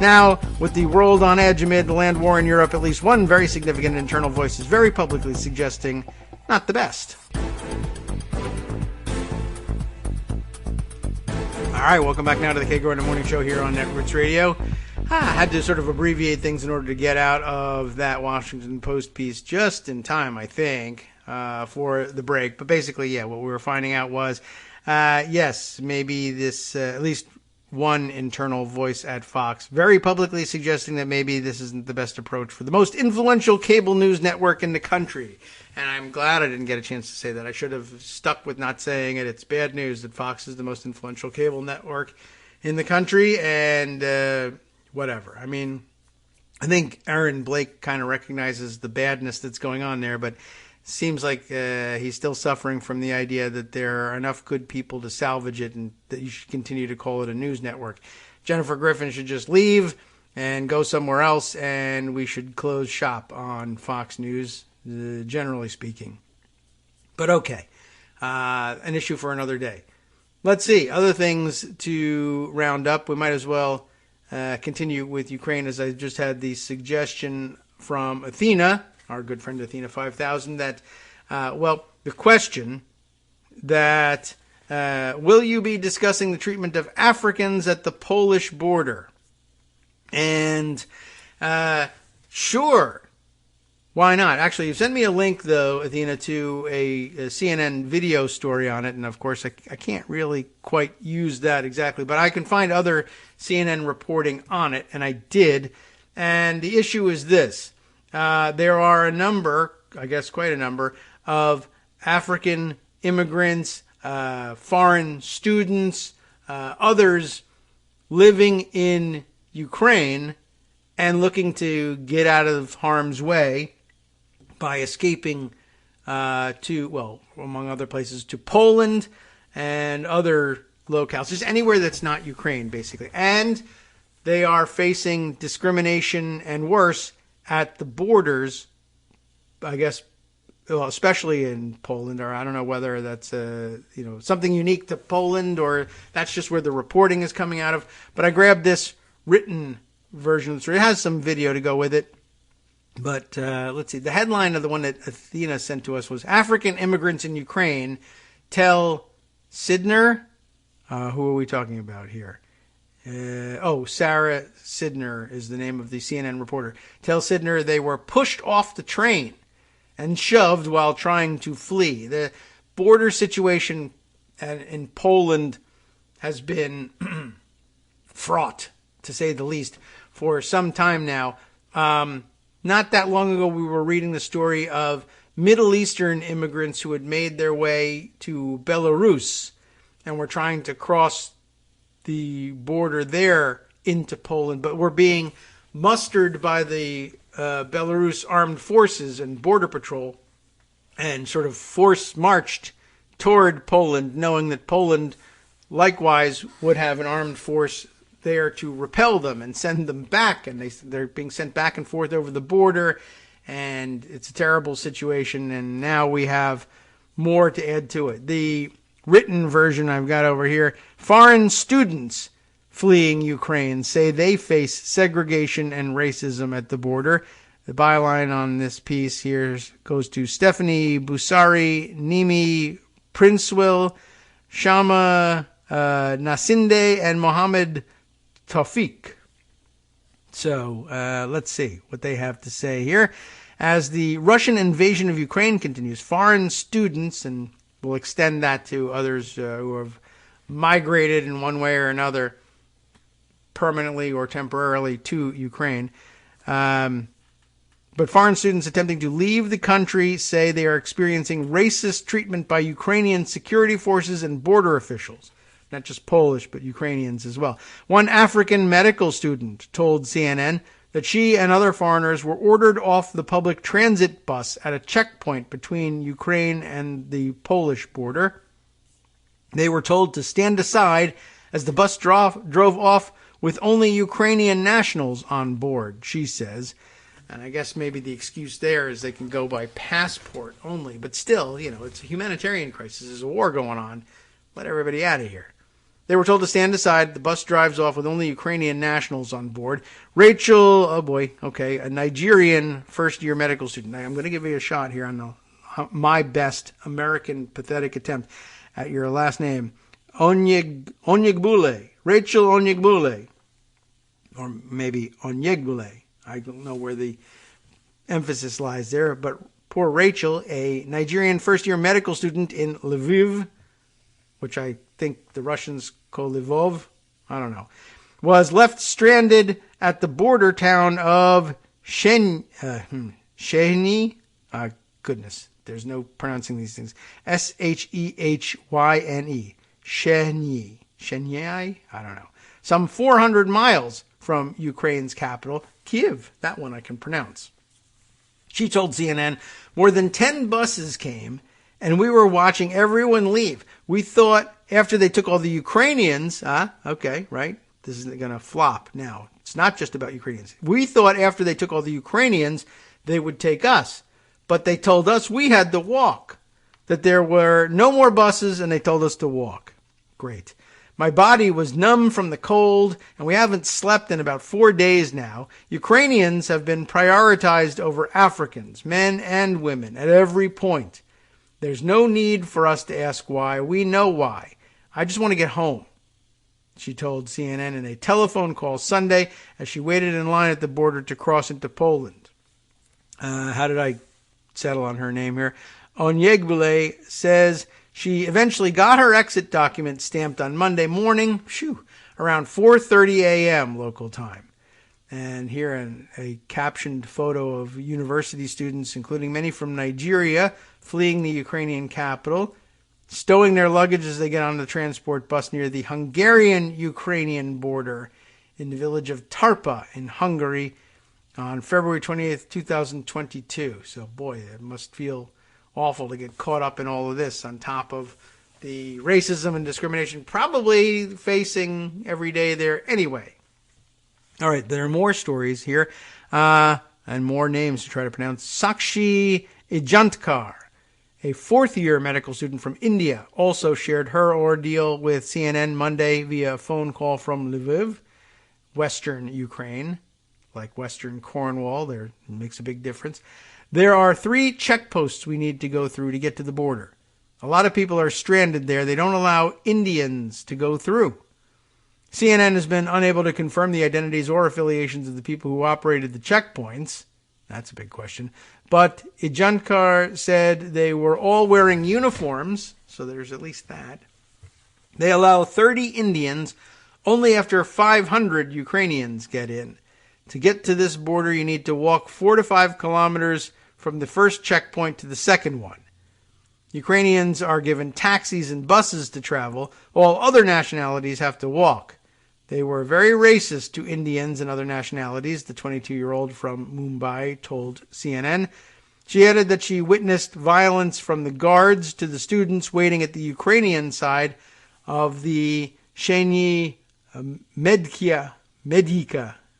S2: Now, with the world on edge amid the land war in Europe, at least one very significant internal voice is very publicly suggesting not the best. All right, welcome back now to the Kagro in the Morning Show here on Networks Radio. I had to sort of abbreviate things in order to get out of that Washington Post piece just in time, I think, for the break. But basically, yeah, what we were finding out was, yes, maybe this, at least one internal voice at Fox, very publicly suggesting that maybe this isn't the best approach for the most influential cable news network in the country. And I'm glad I didn't get a chance to say that. I should have stuck with not saying it. It's bad news that Fox is the most influential cable network in the country, and whatever. I mean, I think Aaron Blake kind of recognizes the badness that's going on there, but it seems like he's still suffering from the idea that there are enough good people to salvage it and that you should continue to call it a news network. Jennifer Griffin should just leave and go somewhere else, and we should close shop on Fox News, generally speaking. But okay, an issue for another day. Let's see, other things to round up. We might as well continue with Ukraine, as I just had the suggestion from Athena, our good friend Athena 5000, that, the question that, will you be discussing the treatment of Africans at the Polish border? And sure, why not? Actually, you sent me a link, though, Athena, to a CNN video story on it, and of course I can't really quite use that exactly, but I can find other CNN reporting on it, and I did. And the issue is this. There are a number, I guess quite a number, of African immigrants, foreign students, others living in Ukraine and looking to get out of harm's way by escaping among other places, to Poland and other locales, just anywhere that's not Ukraine, basically. And they are facing discrimination and worse at the borders, I guess, especially in Poland, or I don't know whether that's something unique to Poland or that's just where the reporting is coming out of. But I grabbed this written version of the story. It has some video to go with it. But let's see. The headline of the one that Athena sent to us was African Immigrants in Ukraine Tell Sidner. Who are we talking about here? Sarah Sidner is the name of the CNN reporter. Tells Sidner they were pushed off the train and shoved while trying to flee. The border situation in Poland has been fraught, to say the least, for some time now. Not that long ago, we were reading the story of Middle Eastern immigrants who had made their way to Belarus and were trying to cross the border there into Poland, but were being mustered by the Belarus armed forces and border patrol and sort of force marched toward Poland, knowing that Poland likewise would have an armed force there to repel them and send them back. And they're being sent back and forth over the border, and it's a terrible situation. And now we have more to add to it. The written version I've got over here: foreign students fleeing Ukraine say they face segregation and racism at the border. The byline on this piece here goes to Stephanie Busari, Nimi Princewell, Shama Nasinde, and Mohammed Tawfiq. So let's see what they have to say here. As the Russian invasion of Ukraine continues, foreign students, and we'll extend that to others who have migrated in one way or another, permanently or temporarily, to Ukraine. But foreign students attempting to leave the country say they are experiencing racist treatment by Ukrainian security forces and border officials. Not just Polish, but Ukrainians as well. One African medical student told CNN that she and other foreigners were ordered off the public transit bus at a checkpoint between Ukraine and the Polish border. They were told to stand aside as the bus drove off with only Ukrainian nationals on board, she says. And I guess maybe the excuse there is they can go by passport only. But still, it's a humanitarian crisis. There's a war going on. Let everybody out of here. They were told to stand aside. The bus drives off with only Ukrainian nationals on board. Rachel, a Nigerian first-year medical student. I'm going to give you a shot here on my best American pathetic attempt at your last name. Onyegbule. Rachel Onyegbule. Or maybe Onyegbule. I don't know where the emphasis lies there, but poor Rachel, a Nigerian first-year medical student in Lviv, which I think the Russians call Lvov, I don't know, was left stranded at the border town of Shehny. Goodness, there's no pronouncing these things. Shehyyne. Shehny? I don't know. Some 400 miles from Ukraine's capital, Kyiv. That one I can pronounce. She told CNN more than 10 buses came, and we were watching everyone leave. We thought after they took all the Ukrainians, okay, right? This isn't going to flop now. It's not just about Ukrainians. We thought after they took all the Ukrainians, they would take us. But they told us we had to walk, that there were no more buses, and they told us to walk. Great. My body was numb from the cold, and we haven't slept in about 4 days now. Ukrainians have been prioritized over Africans, men and women, at every point. There's no need for us to ask why. We know why. I just want to get home, she told CNN in a telephone call Sunday as she waited in line at the border to cross into Poland. How did I settle on her name here? Onyegbule says she eventually got her exit document stamped on Monday morning, around 4:30 a.m. local time. And here a captioned photo of university students, including many from Nigeria, fleeing the Ukrainian capital, stowing their luggage as they get on the transport bus near the Hungarian-Ukrainian border in the village of Tarpa in Hungary on February 28th, 2022. So, boy, it must feel awful to get caught up in all of this on top of the racism and discrimination probably facing every day there anyway. All right, there are more stories here and more names to try to pronounce. Sakshi Ijantkar, a fourth-year medical student from India, also shared her ordeal with CNN Monday via a phone call from Lviv, western Ukraine, like western Cornwall. There makes a big difference. There are 3 checkposts we need to go through to get to the border. A lot of people are stranded there. They don't allow Indians to go through. CNN has been unable to confirm the identities or affiliations of the people who operated the checkpoints. That's a big question. But Ijankar said they were all wearing uniforms, so there's at least that. They allow 30 Indians only after 500 Ukrainians get in. To get to this border, you need to walk 4 to 5 kilometers from the first checkpoint to the second one. Ukrainians are given taxis and buses to travel. All other nationalities have to walk. They were very racist to Indians and other nationalities, the 22-year-old from Mumbai told CNN. She added that she witnessed violence from the guards to the students waiting at the Ukrainian side of the Shenyi Medyka,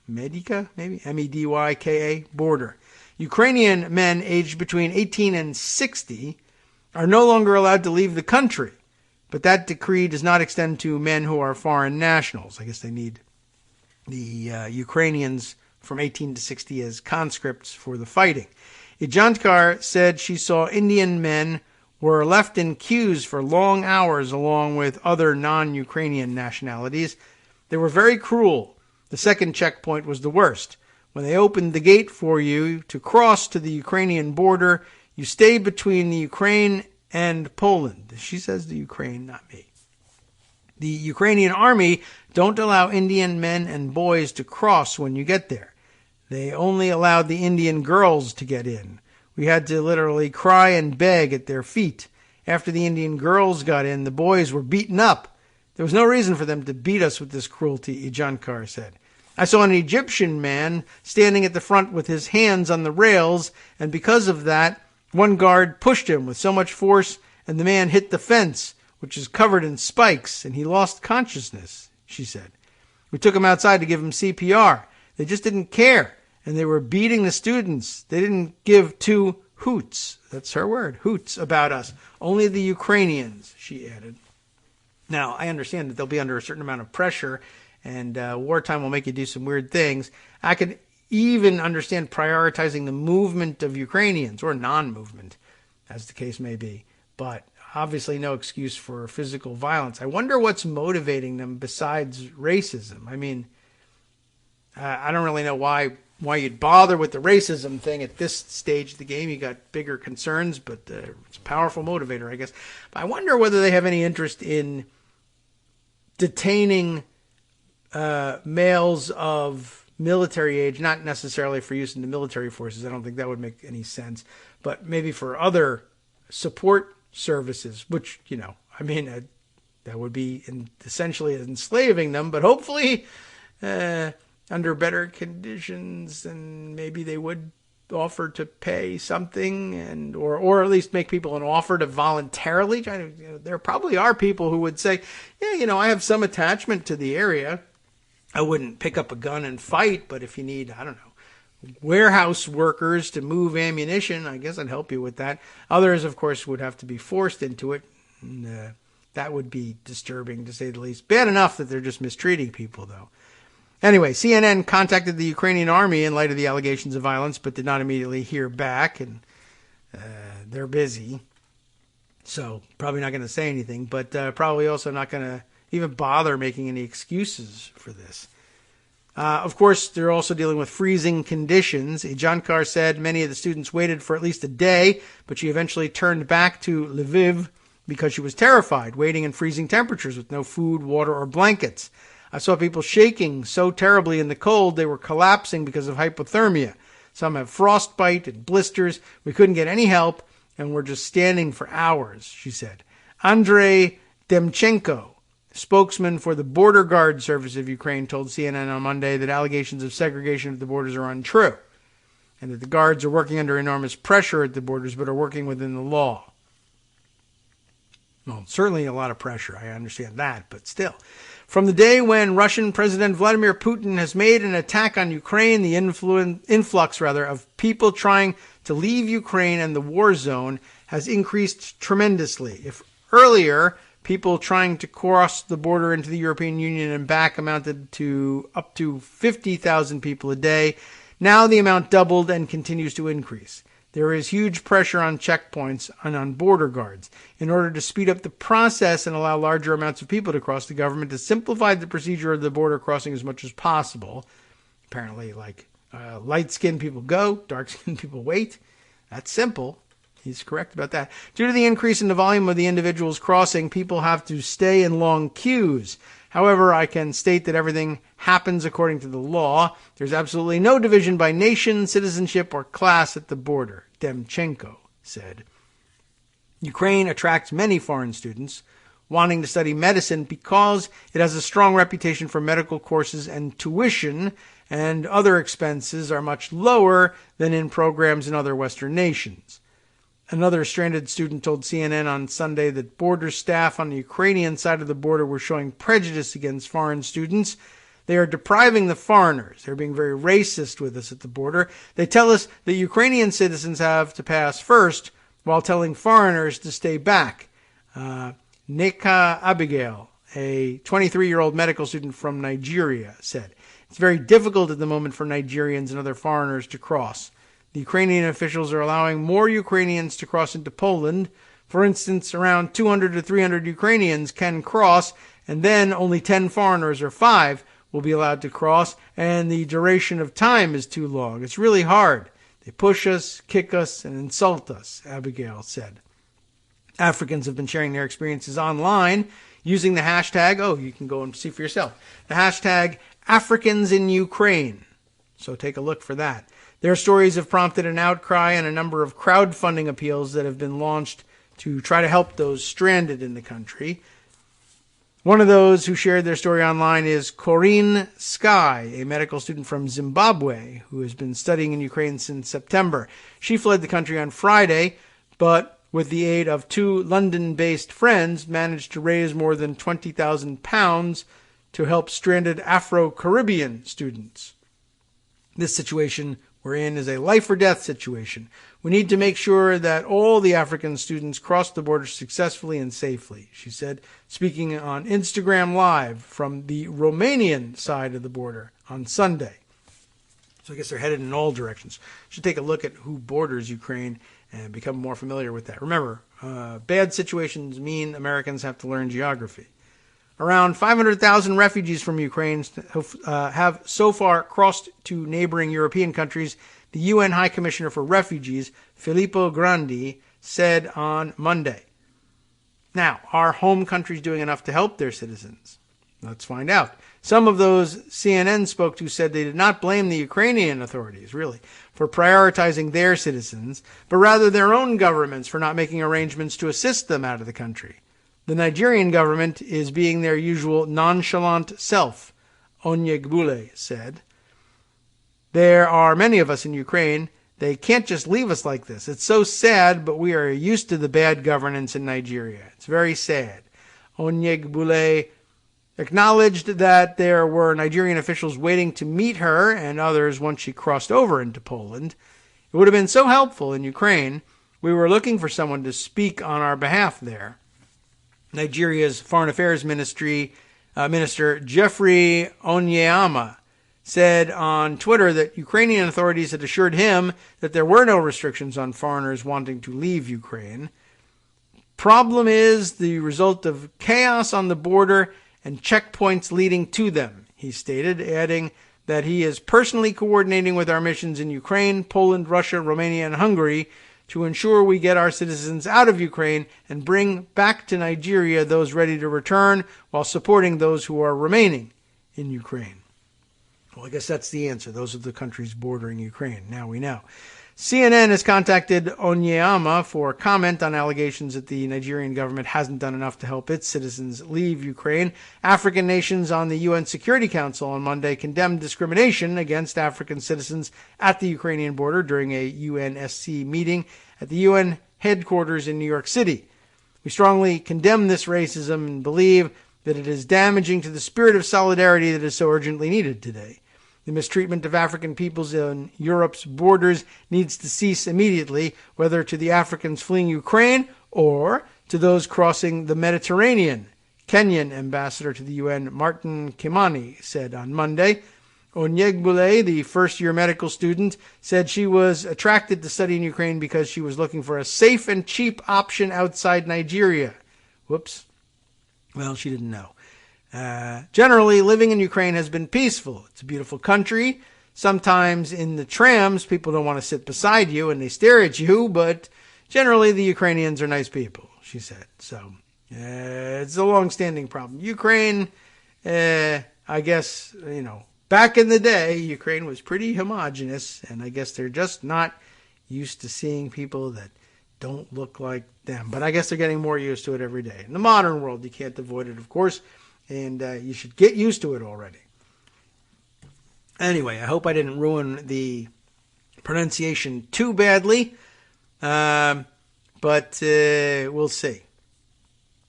S2: maybe, M-E-D-Y-K-A, border. Ukrainian men aged between 18 and 60 are no longer allowed to leave the country. But that decree does not extend to men who are foreign nationals. I guess they need the Ukrainians from 18 to 60 as conscripts for the fighting. Ijankar said she saw Indian men were left in queues for long hours along with other non-Ukrainian nationalities. They were very cruel. The second checkpoint was the worst. When they opened the gate for you to cross to the Ukrainian border, you stayed between the Ukraine and Poland. She says the Ukraine, not me. The Ukrainian army don't allow Indian men and boys to cross when you get there. They only allowed the Indian girls to get in. We had to literally cry and beg at their feet. After the Indian girls got in, the boys were beaten up. There was no reason for them to beat us with this cruelty, Ijankar said. I saw an Egyptian man standing at the front with his hands on the rails, and because of that, one guard pushed him with so much force, and the man hit the fence, which is covered in spikes, and he lost consciousness, she said. We took him outside to give him CPR. They just didn't care, and they were beating the students. They didn't give two hoots, that's her word, hoots, about us. Only the Ukrainians, she added. Now, I understand that they'll be under a certain amount of pressure, and wartime will make you do some weird things. I could even understand prioritizing the movement of Ukrainians, or non-movement, as the case may be. But obviously no excuse for physical violence. I wonder what's motivating them besides racism. I mean, I don't really know why you'd bother with the racism thing at this stage of the game. You got bigger concerns, but it's a powerful motivator, I guess. But I wonder whether they have any interest in detaining males of military age, not necessarily for use in the military forces. I don't think that would make any sense, but maybe for other support services, which, that would be essentially enslaving them, but hopefully under better conditions, and maybe they would offer to pay something, and or at least make people an offer to voluntarily. There probably are people who would say, yeah, I have some attachment to the area. I wouldn't pick up a gun and fight, but if you need, warehouse workers to move ammunition, I guess I'd help you with that. Others, of course, would have to be forced into it. And, that would be disturbing, to say the least. Bad enough that they're just mistreating people, though. Anyway, CNN contacted the Ukrainian army in light of the allegations of violence, but did not immediately hear back, and they're busy. So probably not going to say anything, but probably also not going to even bother making any excuses for this. Of course, they're also dealing with freezing conditions. Ijankar said many of the students waited for at least a day, but she eventually turned back to Lviv because she was terrified, waiting in freezing temperatures with no food, water, or blankets. I saw people shaking so terribly in the cold they were collapsing because of hypothermia. Some have frostbite and blisters. We couldn't get any help, and we're just standing for hours, she said. Andrei Demchenko, spokesman for the Border Guard Service of Ukraine, told CNN on Monday that allegations of segregation at the borders are untrue, and that the guards are working under enormous pressure at the borders, but are working within the law. Well, certainly a lot of pressure. I understand that, but still. From the day when Russian President Vladimir Putin has made an attack on Ukraine, the influx of people trying to leave Ukraine and the war zone has increased tremendously. If earlier people trying to cross the border into the European Union and back amounted to up to 50,000 people a day, now the amount doubled and continues to increase. There is huge pressure on checkpoints and on border guards. In order to speed up the process and allow larger amounts of people to cross, the government has simplified the procedure of the border crossing as much as possible. Apparently, light-skinned people go, dark-skinned people wait. That's simple. He's correct about that. Due to the increase in the volume of the individuals crossing, people have to stay in long queues. However, I can state that everything happens according to the law. There's absolutely no division by nation, citizenship, or class at the border, Demchenko said. Ukraine attracts many foreign students wanting to study medicine because it has a strong reputation for medical courses, and tuition and other expenses are much lower than in programs in other Western nations. Another stranded student told CNN on Sunday that border staff on the Ukrainian side of the border were showing prejudice against foreign students. They are depriving the foreigners. They're being very racist with us at the border. They tell us that Ukrainian citizens have to pass first while telling foreigners to stay back. Neka Abigail, a 23-year-old medical student from Nigeria, said. It's very difficult at the moment for Nigerians and other foreigners to cross. The Ukrainian officials are allowing more Ukrainians to cross into Poland. For instance, around 200 to 300 Ukrainians can cross, and then only 10 foreigners or 5 will be allowed to cross, and the duration of time is too long. It's really hard. They push us, kick us, and insult us, Abigail said. Africans have been sharing their experiences online using the hashtag, you can go and see for yourself, the hashtag Africans in Ukraine. So take a look for that. Their stories have prompted an outcry and a number of crowdfunding appeals that have been launched to try to help those stranded in the country. One of those who shared their story online is Corrine Skye, a medical student from Zimbabwe who has been studying in Ukraine since September. She fled the country on Friday, but with the aid of 2 London-based friends, managed to raise more than £20,000 to help stranded Afro-Caribbean students. This situation we're in is a life-or-death situation. We need to make sure that all the African students cross the border successfully and safely, she said, speaking on Instagram Live from the Romanian side of the border on Sunday. So I guess they're headed in all directions. Should take a look at who borders Ukraine and become more familiar with that. Remember, bad situations mean Americans have to learn geography. Around 500,000 refugees from Ukraine have so far crossed to neighboring European countries, the UN High Commissioner for Refugees, Filippo Grandi, said on Monday. Now, are home countries doing enough to help their citizens? Let's find out. Some of those CNN spoke to said they did not blame the Ukrainian authorities, really, for prioritizing their citizens, but rather their own governments for not making arrangements to assist them out of the country. The Nigerian government is being their usual nonchalant self, Onyegbule said. There are many of us in Ukraine. They can't just leave us like this. It's so sad, but we are used to the bad governance in Nigeria. It's very sad. Onyegbule acknowledged that there were Nigerian officials waiting to meet her and others once she crossed over into Poland. It would have been so helpful in Ukraine. We were looking for someone to speak on our behalf there. Nigeria's Foreign Affairs Minister Jeffrey Onyema said on Twitter that Ukrainian authorities had assured him that there were no restrictions on foreigners wanting to leave Ukraine. Problem is the result of chaos on the border and checkpoints leading to them, he stated, adding that he is personally coordinating with our missions in Ukraine, Poland, Russia, Romania, and Hungary to ensure we get our citizens out of Ukraine and bring back to Nigeria those ready to return while supporting those who are remaining in Ukraine. Well, I guess that's the answer. Those are the countries bordering Ukraine. Now we know. CNN has contacted Onyema for comment on allegations that the Nigerian government hasn't done enough to help its citizens leave Ukraine. African nations on the UN Security Council on Monday condemned discrimination against African citizens at the Ukrainian border during a UNSC meeting at the UN headquarters in New York City. We strongly condemn this racism and believe that it is damaging to the spirit of solidarity that is so urgently needed today. The mistreatment of African peoples on Europe's borders needs to cease immediately, whether to the Africans fleeing Ukraine or to those crossing the Mediterranean, Kenyan ambassador to the UN Martin Kimani said on Monday. Onyegbule, the first-year medical student, said she was attracted to study in Ukraine because she was looking for a safe and cheap option outside Nigeria. Whoops. Well, she didn't know. Generally, living in Ukraine has been peaceful. It's a beautiful country. Sometimes in the trams, people don't want to sit beside you and they stare at you, but generally the Ukrainians are nice people, she said. So it's a long-standing problem. Ukraine, I guess, back in the day, Ukraine was pretty homogenous, and I guess they're just not used to seeing people that don't look like them. But I guess they're getting more used to it every day. In the modern world, you can't avoid it, of course, and you should get used to it already. Anyway, I hope I didn't ruin the pronunciation too badly, but we'll see.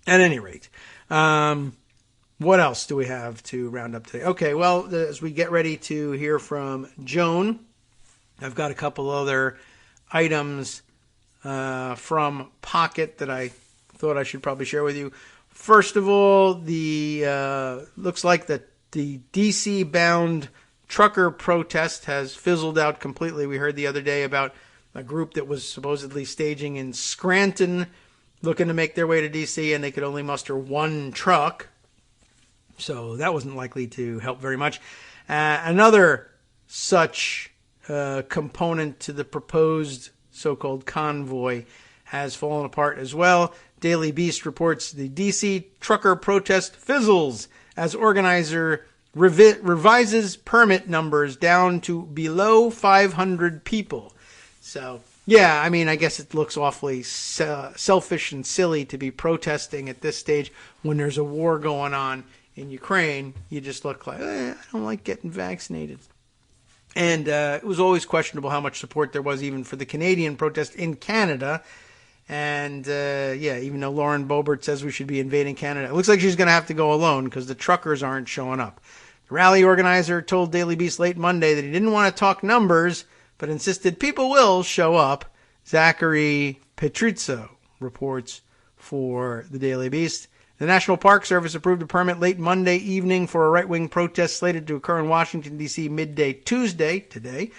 S2: At any rate, what else do we have to round up today? Okay, well, as we get ready to hear from Joan, I've got a couple other items from Pocket that I thought I should probably share with you. First of all, the looks like that the DC-bound trucker protest has fizzled out completely. We heard the other day about a group that was supposedly staging in Scranton, looking to make their way to DC, and they could only muster one truck. So that wasn't likely to help very much. Another such component to the proposed so-called convoy has fallen apart as well. Daily Beast reports the DC trucker protest fizzles as organizer revises permit numbers down to below 500 people. So, yeah, I mean, I guess it looks awfully selfish and silly to be protesting at this stage when there's a war going on in Ukraine. You just look like, I don't like getting vaccinated. And it was always questionable how much support there was even for the Canadian protest in Canada. And, even though Lauren Boebert says we should be invading Canada, it looks like she's going to have to go alone because the truckers aren't showing up. The rally organizer told Daily Beast late Monday that he didn't want to talk numbers, but insisted people will show up. Zachary Petrizzo reports for the Daily Beast. The National Park Service approved a permit late Monday evening for a right-wing protest slated to occur in Washington, D.C. midday Tuesday, today,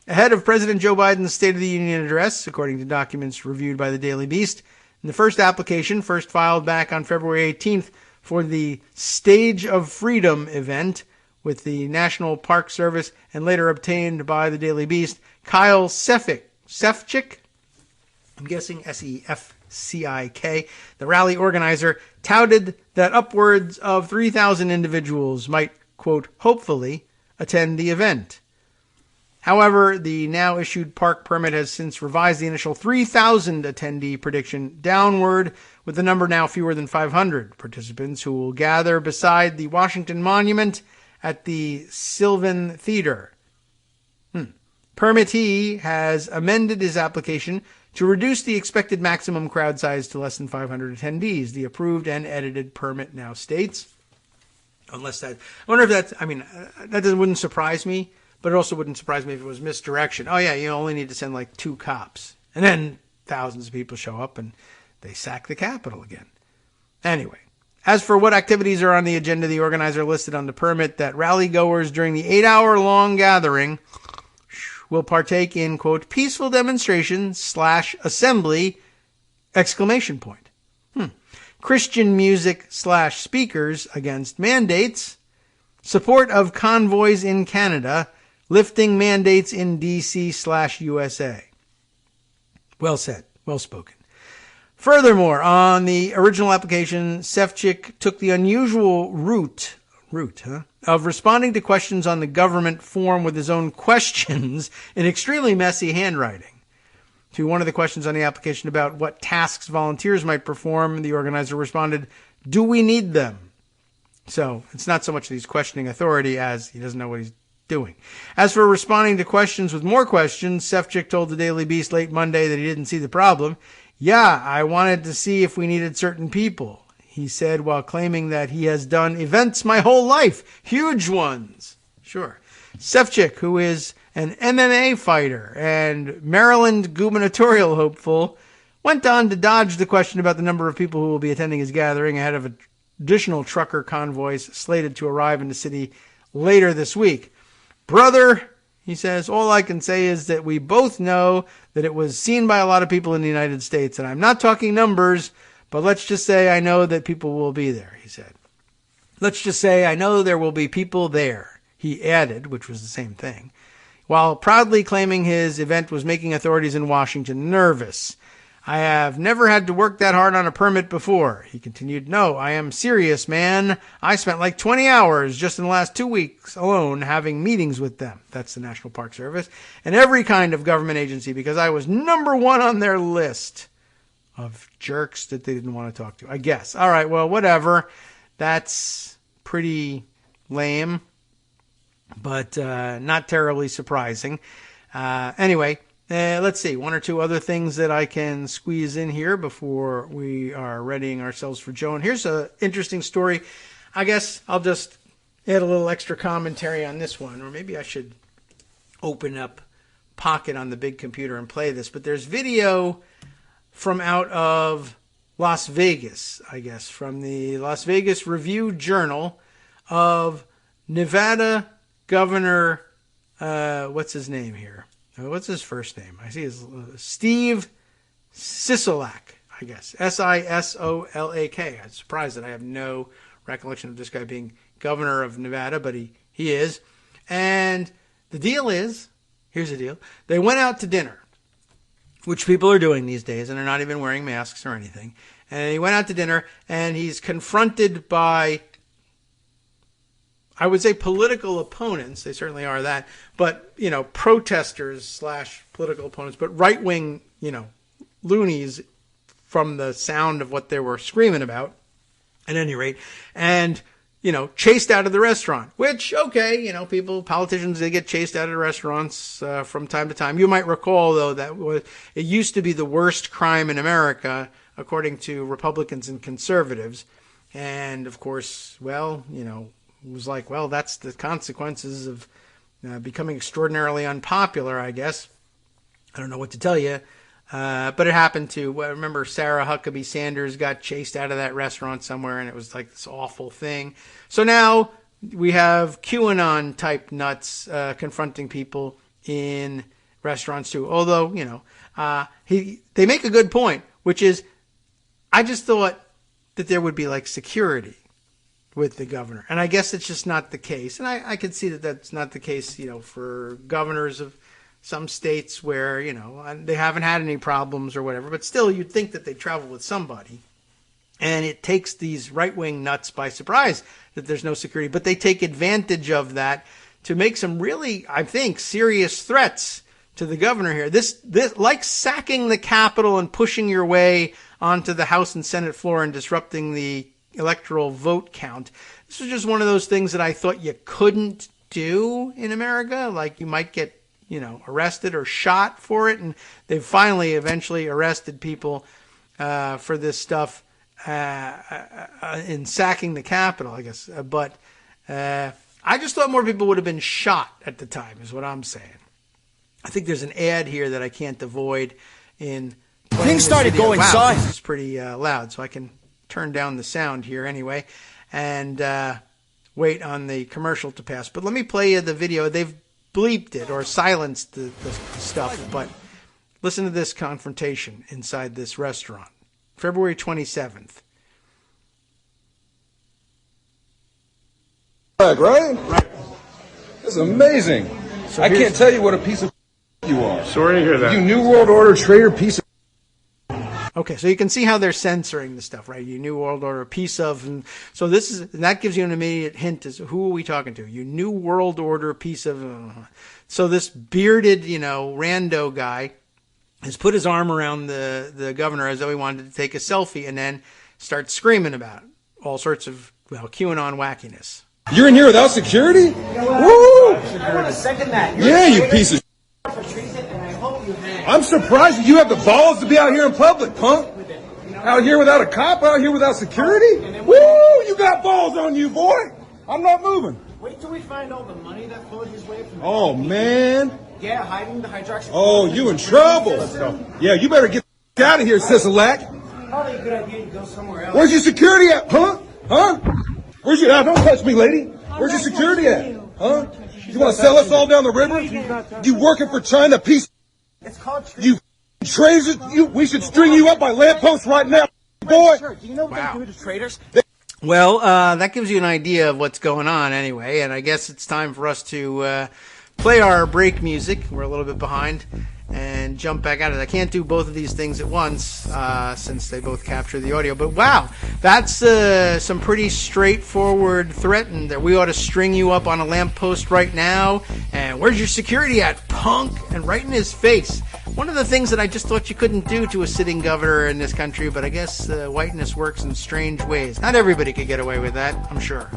S2: ahead of President Joe Biden's State of the Union address, according to documents reviewed by the Daily Beast. And the first application, first filed back on February 18th for the Stage of Freedom event with the National Park Service and later obtained by the Daily Beast, Kyle Sefcik, I'm guessing Sefcik, the rally organizer, touted that upwards of 3,000 individuals might, quote, hopefully attend the event. However, the now issued park permit has since revised the initial 3,000 attendee prediction downward, with the number now fewer than 500 participants who will gather beside the Washington Monument at the Sylvan Theater. Permittee has amended his application to reduce the expected maximum crowd size to less than 500 attendees. The approved and edited permit now states, unless that, I wonder if that's, that wouldn't surprise me, but it also wouldn't surprise me if it was misdirection. Oh yeah, you only need to send like 2 cops. And then thousands of people show up and they sack the Capitol again. Anyway, as for what activities are on the agenda, the organizer listed on the permit that rally goers during the 8-hour-long gathering will partake in, quote, peaceful demonstration / assembly, ! Christian music / speakers against mandates, support of convoys in Canada, lifting mandates in D.C. / USA. Well said. Well spoken. Furthermore, on the original application, Sefcik took the unusual route of responding to questions on the government form with his own questions in extremely messy handwriting. To one of the questions on the application about what tasks volunteers might perform, the organizer responded, "Do we need them?" So it's not so much that he's questioning authority as he doesn't know what he's doing. As for responding to questions with more questions, Sefcik told the Daily Beast late Monday that he didn't see the problem. "Yeah, I wanted to see if we needed certain people," he said, while claiming that he has done events my whole life, huge ones. Sure. Sefcik, who is an MMA fighter and Maryland gubernatorial hopeful, went on to dodge the question about the number of people who will be attending his gathering ahead of additional trucker convoys slated to arrive in the city later this week. brother, he says, all I can say is that we both know that it was seen by a lot of people in the United States. And I'm not talking numbers, but let's just say I know that people will be there, he said. Let's just say I know there will be people there, he added, which was the same thing, while proudly claiming his event was making authorities in Washington nervous. I have never had to work that hard on a permit before. He continued, no, I am serious, man. I spent like 20 hours just in the last 2 weeks alone having meetings with them. That's the National Park Service. And every kind of government agency because I was number one on their list of jerks that they didn't want to talk to, I guess. All right, well, whatever. That's pretty lame, but not terribly surprising. Anyway. Let's see, one or two other things that I can squeeze in here before we are readying ourselves for Joe. And here's an interesting story. I guess I'll just add a little extra commentary on this one, or maybe I should open up Pocket on the big computer and play this. But there's video from out of Las Vegas, I guess, from the Las Vegas Review-Journal of Nevada Governor, what's his name here? What's his first name? I see his Steve Sisolak, I guess. Sisolak. I'm surprised that I have no recollection of this guy being governor of Nevada, but he is. And the deal is, here's the deal. They went out to dinner, which people are doing these days, and they're not even wearing masks or anything. And he went out to dinner, and he's confronted by, I would say, political opponents. They certainly are that. But, protesters / political opponents, but right-wing, loonies from the sound of what they were screaming about, at any rate. And, chased out of the restaurant, which, okay, politicians, they get chased out of restaurants from time to time. You might recall, though, that it used to be the worst crime in America, according to Republicans and conservatives. And, of course, well, it was like, well, that's the consequences of becoming extraordinarily unpopular, I guess. I don't know what to tell you. But it happened to, I remember Sarah Huckabee Sanders got chased out of that restaurant somewhere, and it was like this awful thing. So now we have QAnon-type nuts confronting people in restaurants too. Although, they make a good point, which is, I just thought that there would be like security with the governor. And I guess it's just not the case. And I can see that that's not the case, for governors of some states where, they haven't had any problems or whatever. But still, you'd think that they travel with somebody. And it takes these right-wing nuts by surprise that there's no security. But they take advantage of that to make some really, I think, serious threats to the governor here. This like sacking the Capitol and pushing your way onto the House and Senate floor and disrupting the electoral vote count. This was just one of those things that I thought you couldn't do in America. Like you might get, arrested or shot for it. And they've finally eventually arrested people for this stuff in sacking the Capitol, I guess. But I just thought more people would have been shot at the time, is what I'm saying. I think there's an ad here that I can't avoid in
S3: things started going
S2: south. This is pretty loud, so I can turn down the sound here anyway and wait on the commercial to pass. But let me play you the video. They've bleeped it or silenced the stuff, but listen to this confrontation inside this restaurant. February 27th.
S4: Right? It's amazing.
S2: So
S4: I can't tell you what a piece of you are.
S5: Sorry to hear that.
S4: You New World Order traitor piece of.
S2: Okay, so you can see how they're censoring the stuff, right? You New World Order, piece of, and so that gives you an immediate hint as who are we talking to? You New World Order, piece of. So this bearded, rando guy has put his arm around the governor as though he wanted to take a selfie, and then starts screaming about it. All sorts of QAnon wackiness.
S4: You're in here without security? Woo!
S3: I want to second that.
S4: Yeah, you piece of. I'm surprised that you have the balls to be out here in public, punk. Out here without a cop, out here without security? Woo! You got balls on you, boy. I'm not moving.
S3: Wait till we find all the money that flowed his way from.
S4: Oh, man.
S3: Yeah, hiding the hydroxychloroquine.
S4: Oh, you in trouble. Yeah, you better get out of here, Sisolak.
S3: Probably a good idea to go somewhere else.
S4: Where's your security at, huh? Huh? Where's your... Don't touch me, lady. Where's your security at? Huh? You want to sell us all down the river? You working for China, piece?
S3: It's called
S4: You traitors! We should string you up by lampposts right now, boy.
S3: Sure. Do you know what they do to traders?
S2: Well, that gives you an idea of what's going on anyway, and I guess it's time for us to play our break music. We're a little bit behind, and jump back at it. I can't do both of these things at once since they both capture the audio, but wow, that's some pretty straightforward threat, and that we ought to string you up on a lamppost right now, and where's your security at, punk? And right in his face. One of the things that I just thought you couldn't do to a sitting governor in this country, but I guess whiteness works in strange ways. Not everybody could get away with that, I'm sure.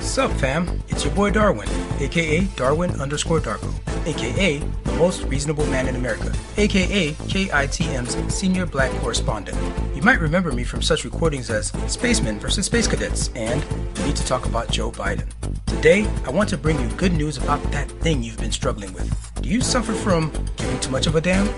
S5: Sup fam, it's your boy Darwin, aka Darwin_Darko, aka the most reasonable man in America, aka KITM's senior black correspondent. You might remember me from such recordings as Spacemen vs. Space Cadets and We Need to Talk About Joe Biden. Today, I want to bring you good news about that thing you've been struggling with. Do you suffer from giving too much of a damn?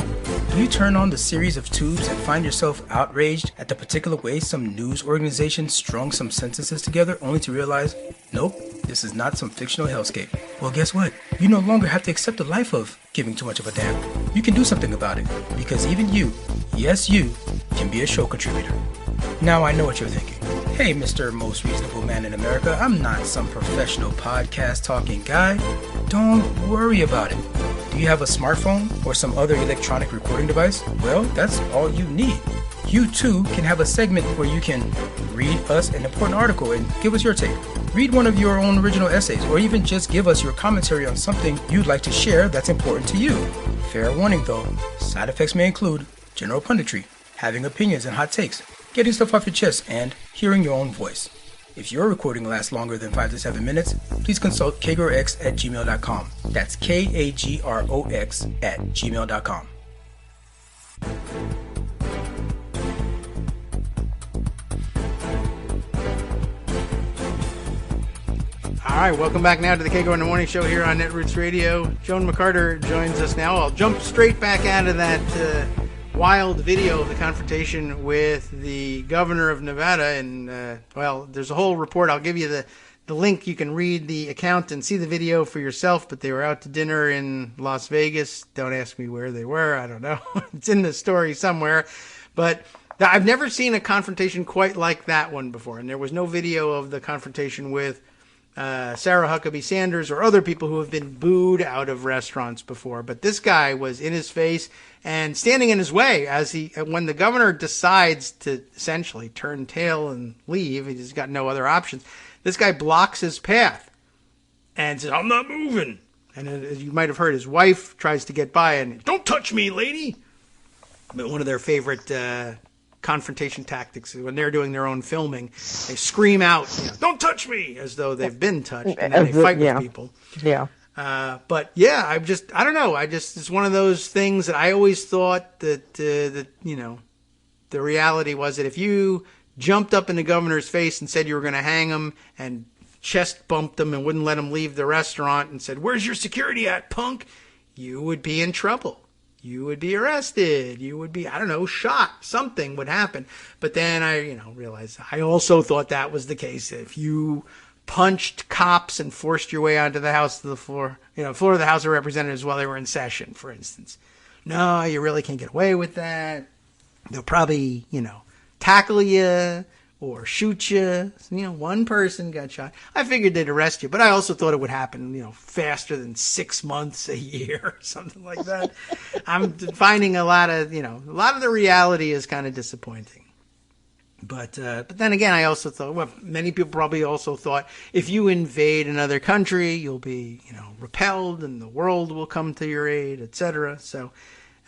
S5: Do you turn on the series of tubes and find yourself outraged at the particular way some news organization strung some sentences together only to realize, nope, this is not some fictional hellscape? Well, guess what? You no longer have to accept the life of giving too much of a damn. You can do something about it, because even you, yes you, can be a show contributor. Now I know what you're thinking. Hey, Mr. Most Reasonable Man in America, I'm not some professional podcast talking guy. Don't worry about it. Do you have a smartphone or some other electronic recording device? Well, that's all you need. You too can have a segment where you can read us an important article and give us your take. Read one of your own original essays, or even just give us your commentary on something you'd like to share that's important to you. Fair warning though, side effects may include general punditry, having opinions and hot takes, getting stuff off your chest, and hearing your own voice. If your recording lasts longer than 5 to 7 minutes, please consult kagrox@gmail.com. That's KAGROX@gmail.com.
S2: All right, welcome back now to the Kagro in the Morning Show here on Netroots Radio. Joan McCarter joins us now. I'll jump straight back out of that wild video of the confrontation with the governor of Nevada. And, well, there's a whole report. I'll give you the link. You can read the account and see the video for yourself. But they were out to dinner in Las Vegas. Don't ask me where they were. I don't know. It's in the story somewhere. But I've never seen a confrontation quite like that one before. And there was no video of the confrontation with Sarah Huckabee Sanders or other people who have been booed out of restaurants before. But this guy was in his face and standing in his way when the governor decides to essentially turn tail and leave. He's got no other options. This guy blocks his path and says, "I'm not moving." And as you might have heard, his wife tries to get by and, "Don't touch me, lady." But one of their favorite confrontation tactics when they're doing their own filming, they scream out, "Don't touch me," as though they've been touched, and then they fight with people.
S6: Yeah.
S2: But yeah, I don't know. It's one of those things that I always thought that the reality was that if you jumped up in the governor's face and said you were going to hang him and chest bumped him and wouldn't let him leave the restaurant and said, "Where's your security at, punk?" you would be in trouble. You would be arrested. You would be, shot. Something would happen. But then I, realized I also thought that was the case. If you punched cops and forced your way onto the floor of the House of Representatives while they were in session, for instance. No, you really can't get away with that. They'll probably, tackle you or shoot you. One person got shot. I figured they'd arrest you, but I also thought it would happen, faster than 6 months, a year, something like that. I'm finding a lot of the reality is kind of disappointing. But then again, I also thought, many people probably also thought if you invade another country, you'll be, repelled and the world will come to your aid, etc. So,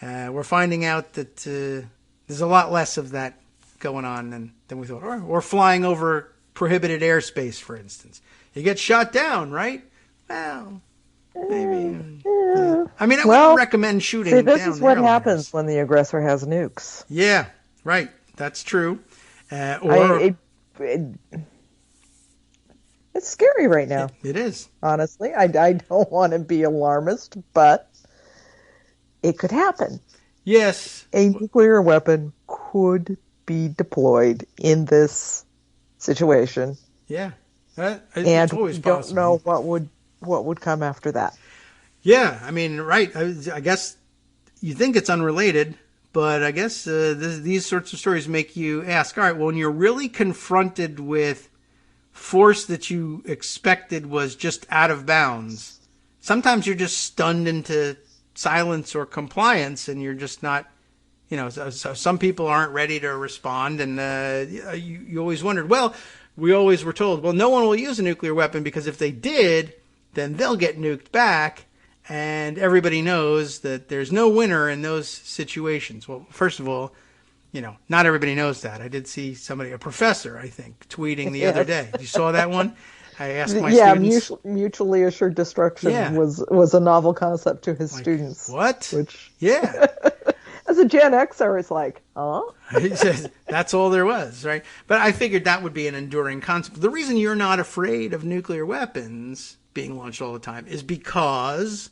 S2: we're finding out that, there's a lot less of that going on than we thought. Or flying over prohibited airspace, for instance. You get shot down, right? Well, maybe. Yeah. I mean, I wouldn't recommend shooting down.
S6: This is what happens when the aggressor has nukes.
S2: Yeah, right. That's true.
S6: It's scary right now.
S2: It is.
S6: Honestly, I don't want to be alarmist, but it could happen.
S2: Yes.
S6: A nuclear weapon could be deployed in this situation,
S2: Yeah.
S6: and
S2: It's
S6: we
S2: always
S6: don't
S2: possible.
S6: know what would come after that.
S2: Yeah, I mean, right. I guess you think it's unrelated, but I guess these sorts of stories make you ask, all right, well, when you're really confronted with force that you expected was just out of bounds, sometimes you're just stunned into silence or compliance, and you're just not, so some people aren't ready to respond, and you always wondered, well, we always were told, well, no one will use a nuclear weapon because if they did, then they'll get nuked back. And everybody knows that there's no winner in those situations. Well, first of all, not everybody knows that. I did see somebody, a professor, I think, tweeting the other day. You saw that one? I asked my students.
S6: Mutually assured destruction was a novel concept to his students.
S2: What?
S6: Which,
S2: yeah.
S6: As a Gen Xer, it's like, huh?
S2: He says that's all there was, right? But I figured that would be an enduring concept. The reason you're not afraid of nuclear weapons being launched all the time is because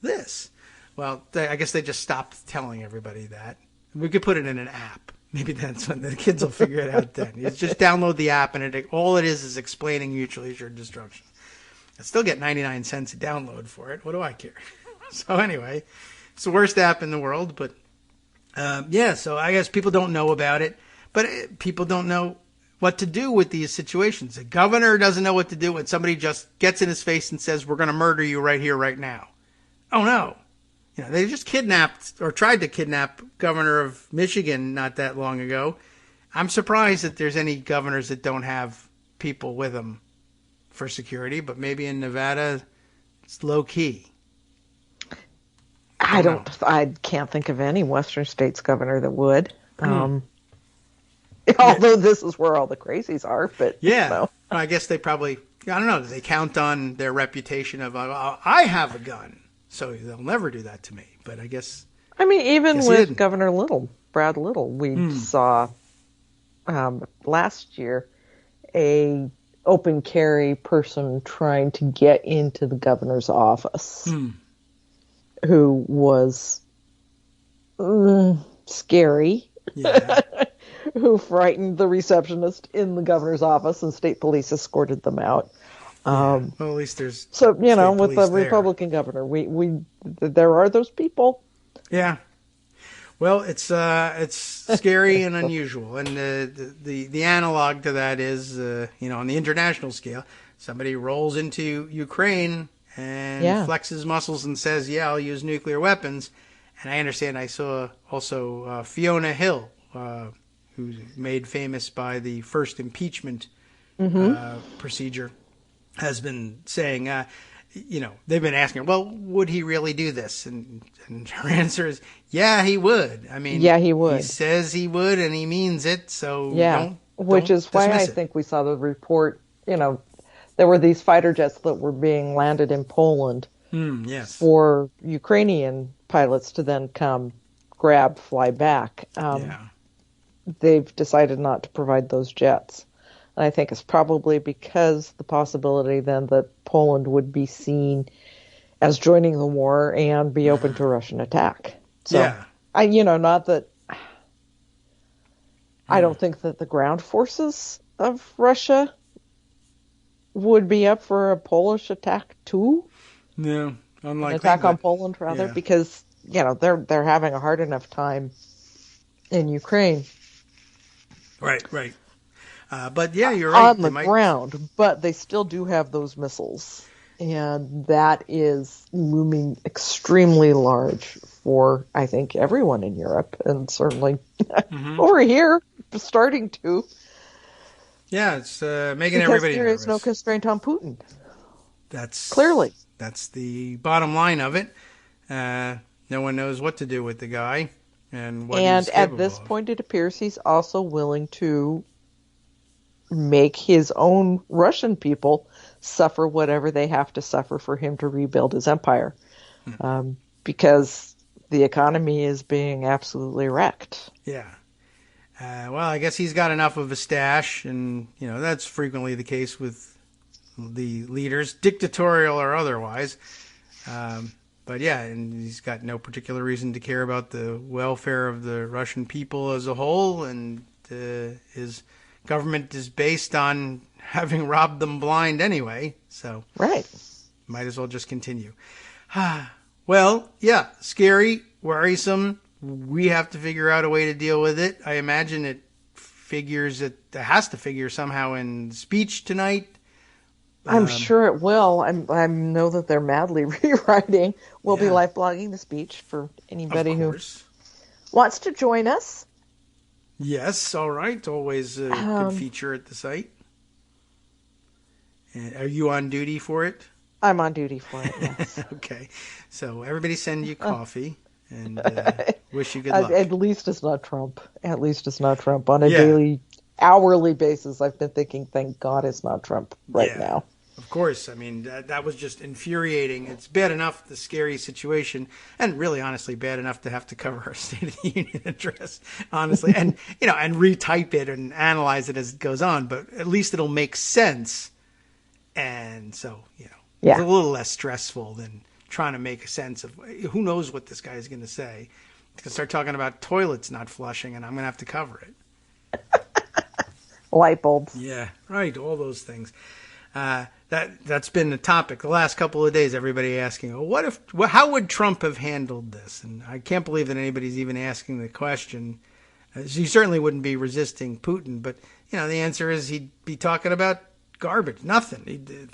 S2: this. Well, I guess they just stopped telling everybody that. We could put it in an app. Maybe that's when the kids will figure it out then. You just download the app, and all it is explaining mutually assured destruction. I still get 99 cents a download for it. What do I care? So anyway, it's the worst app in the world. But so I guess people don't know about it. But people don't know what to do with these situations. A governor doesn't know what to do when somebody just gets in his face and says, we're going to murder you right here, right now. Oh, no. They just kidnapped or tried to kidnap governor of Michigan not that long ago. I'm surprised that there's any governors that don't have people with them for security, but maybe in Nevada, it's low key.
S6: I can't think of any Western states governor that would. Although this is where all the crazies are, but
S2: yeah, I guess they probably, I don't know, they count on their reputation of, I have a gun. So they'll never do that to me. But I guess...
S6: I mean, even with Governor Brad Little, we saw last year a open carry person trying to get into the governor's office who was scary, who frightened the receptionist in the governor's office, and state police escorted them out.
S2: Well, at least there's
S6: with the Republican governor, there are those people.
S2: Yeah. Well, it's scary and unusual, and the analog to that is on the international scale, somebody rolls into Ukraine and flexes muscles and says, "Yeah, I'll use nuclear weapons." And I understand. I saw also Fiona Hill, who's made famous by the first impeachment procedure, has been saying, they've been asking her, well, would he really do this? And her answer is, yeah, he would. I mean,
S6: yeah, he would.
S2: He says he would, and he means it. So
S6: which is why I think we saw the report. There were these fighter jets that were being landed in Poland for Ukrainian pilots to then come fly back. They've decided not to provide those jets. And I think it's probably because the possibility then that Poland would be seen as joining the war and be open to Russian attack. So, I don't think that the ground forces of Russia would be up for a Polish attack too.
S2: No, unlikely.
S6: An attack on Poland, rather, because they're having a hard enough time in Ukraine.
S2: Right. But you're right.
S6: On the ground, but they still do have those missiles. And that is looming extremely large for, I think, everyone in Europe. And certainly over here, starting to.
S2: Yeah, it's making everybody nervous.
S6: There is no constraint on Putin.
S2: That's the bottom line of it. No one knows what to do with the guy and what he's capable
S6: at this point, it appears he's also willing to make his own Russian people suffer whatever they have to suffer for him to rebuild his empire, because the economy is being absolutely wrecked.
S2: Yeah. Well, I guess he's got enough of a stash, and that's frequently the case with the leaders, dictatorial or otherwise. But and he's got no particular reason to care about the welfare of the Russian people as a whole, and is government is based on having robbed them blind anyway. So
S6: right.
S2: Might as well just continue. Well, yeah, scary, worrisome. We have to figure out a way to deal with it. I imagine it has to figure somehow in speech tonight.
S6: I'm sure it will. I know that they're madly rewriting. We'll be live blogging the speech for anybody who wants to join us.
S2: Yes, all right. Always a good feature at the site. And are you on duty for it?
S6: I'm on duty for it, yes.
S2: Okay. So everybody send you coffee and wish you good luck.
S6: At least it's not Trump. At least it's not Trump. On a daily, hourly basis, I've been thinking, thank God it's not Trump now.
S2: Of course. I mean, that was just infuriating. It's bad enough, the scary situation, and really, honestly, bad enough to have to cover our State of the Union address, honestly, and, and retype it and analyze it as it goes on, but at least it'll make sense. And so, it's a little less stressful than trying to make a sense of who knows what this guy is going to say. He's going to start talking about toilets not flushing, and I'm going to have to cover it.
S6: Light bulbs.
S2: Yeah, right. All those things. That's been the topic the last couple of days. Everybody asking, how would Trump have handled this? And I can't believe that anybody's even asking the question. He certainly wouldn't be resisting Putin, but the answer is he'd be talking about garbage, nothing. He'd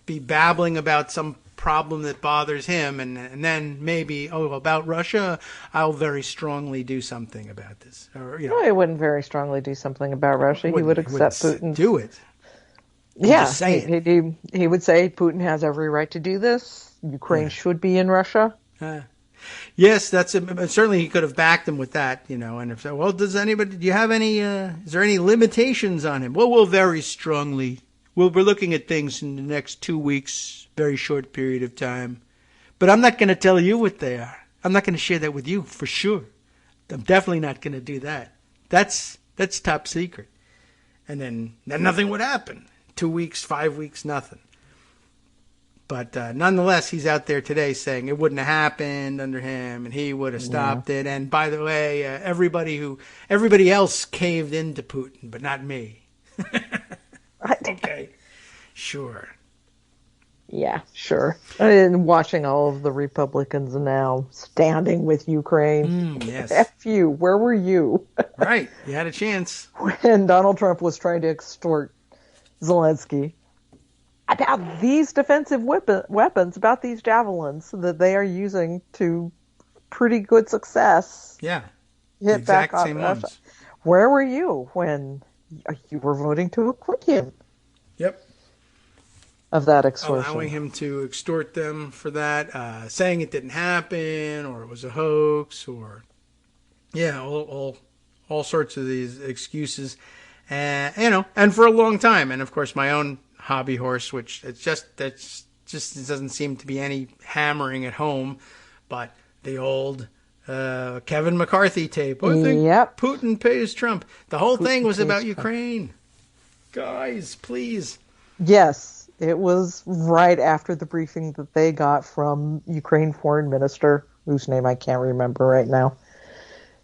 S2: be babbling about some problem that bothers him, and then maybe, about Russia, I'll very strongly do something about this. Or
S6: No, he wouldn't very strongly do something about Russia. He would accept Putin.
S2: Do it.
S6: Yeah, he would say Putin has every right to do this. Ukraine should be in Russia.
S2: Yes, certainly he could have backed him with that, and if so, do you have any, is there any limitations on him? Well, we're looking at things in the next 2 weeks, very short period of time, but I'm not going to tell you what they are. I'm not going to share that with you for sure. I'm definitely not going to do that. That's top secret. And then nothing would happen. 2 weeks, 5 weeks, nothing. But nonetheless, he's out there today saying it wouldn't have happened under him, and he would have stopped it. And by the way, everybody else caved into Putin, but not me. Okay, sure.
S6: Yeah, sure. And watching all of the Republicans now standing with Ukraine.
S2: Yes.
S6: F you. Where were you?
S2: Right. You had a chance.
S6: When Donald Trump was trying to extort Zelensky about these defensive weapons, about these javelins that they are using to pretty good success.
S2: Yeah.
S6: Hit back on Russia. Where were you when you were voting to acquit him?
S2: Yep.
S6: Of that extortion.
S2: Allowing him to extort them for that, saying it didn't happen, or it was a hoax, or all sorts of these excuses, and for a long time. And of course, my own hobby horse, which it doesn't seem to be any hammering at home, but the old Kevin McCarthy tape. I think Putin pays Trump. The whole thing was about Ukraine. Guys, please.
S6: Yes, it was right after the briefing that they got from Ukraine foreign minister, whose name I can't remember right now,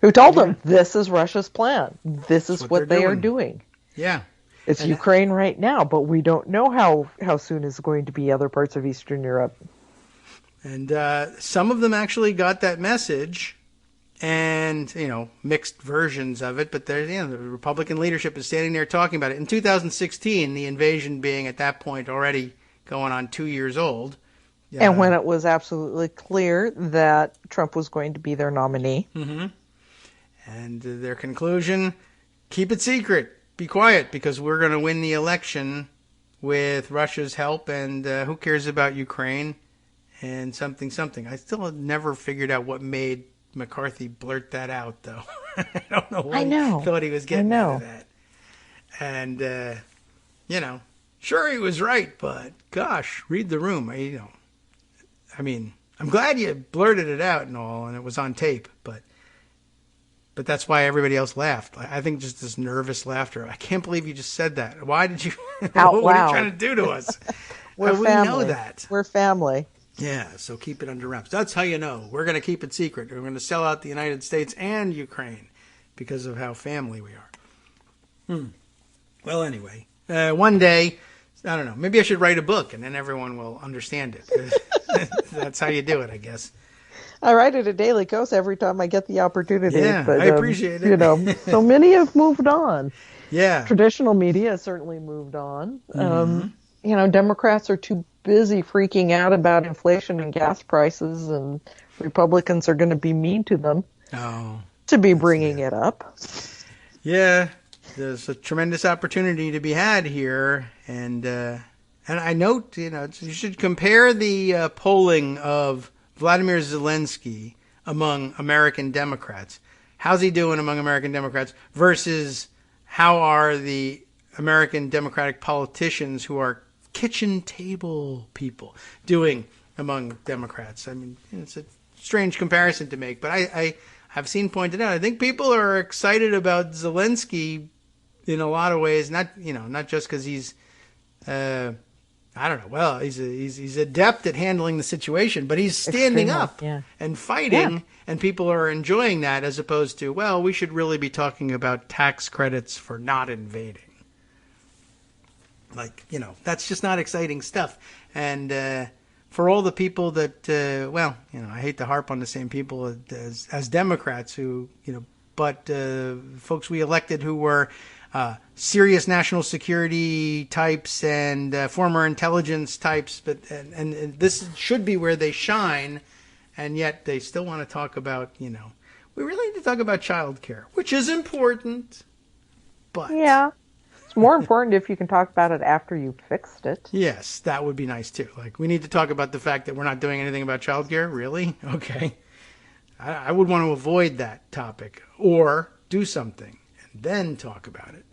S6: who told them this is Russia's plan. This is what they are doing.
S2: Yeah.
S6: It's Ukraine right now, but we don't know how soon it's going to be other parts of Eastern Europe.
S2: And some of them actually got that message, and mixed versions of it. But the Republican leadership is standing there talking about it. In 2016, the invasion being at that point already going on 2 years old,
S6: and when it was absolutely clear that Trump was going to be their nominee,
S2: and their conclusion: keep it secret. Be quiet, because we're going to win the election with Russia's help, and who cares about Ukraine and something. I still have never figured out what made McCarthy blurt that out, though. I don't know why he thought he was getting out of that. And, sure he was right, but gosh, read the room. I mean, I'm glad you blurted it out and all, and it was on tape, but that's why everybody else laughed. I think just this nervous laughter. I can't believe you just said that. Why did you?
S6: Out
S2: what
S6: loud.
S2: are you trying to do to us?
S6: We're family.
S2: We know that.
S6: We're family.
S2: Yeah, so keep it under wraps. That's how you know. We're going to keep it secret. We're going to sell out the United States and Ukraine because of how family we are. Well, anyway, one day, I don't know, maybe I should write a book and then everyone will understand it. That's how you do it, I guess.
S6: I write it a daily coast every time I get the opportunity.
S2: Yeah,
S6: but,
S2: I appreciate it.
S6: So many have moved on.
S2: Yeah.
S6: Traditional media has certainly moved on. Democrats are too busy freaking out about inflation and gas prices, and Republicans are going to be mean to them to be bringing it up.
S2: Yeah, there's a tremendous opportunity to be had here, and I note, you should compare the polling of Vladimir Zelensky among American Democrats. How's he doing among American Democrats versus how are the American Democratic politicians who are kitchen table people doing among Democrats? I mean, it's a strange comparison to make, but I have seen pointed out, I think people are excited about Zelensky in a lot of ways, not just because he's I don't know. Well, he's adept at handling the situation, but he's standing up and fighting, and people are enjoying that as opposed to, well, we should really be talking about tax credits for not invading. Like, that's just not exciting stuff. And for all the people that, I hate to harp on the same people as Democrats who, but folks we elected who were serious national security types and former intelligence types, but and this should be where they shine, and yet they still want to talk about, we really need to talk about childcare, which is important, but
S6: it's more important if you can talk about it after you've fixed it.
S2: Yes, that would be nice too. Like, we need to talk about the fact that we're not doing anything about childcare. Really? Okay. I would want to avoid that topic or do something and then talk about it.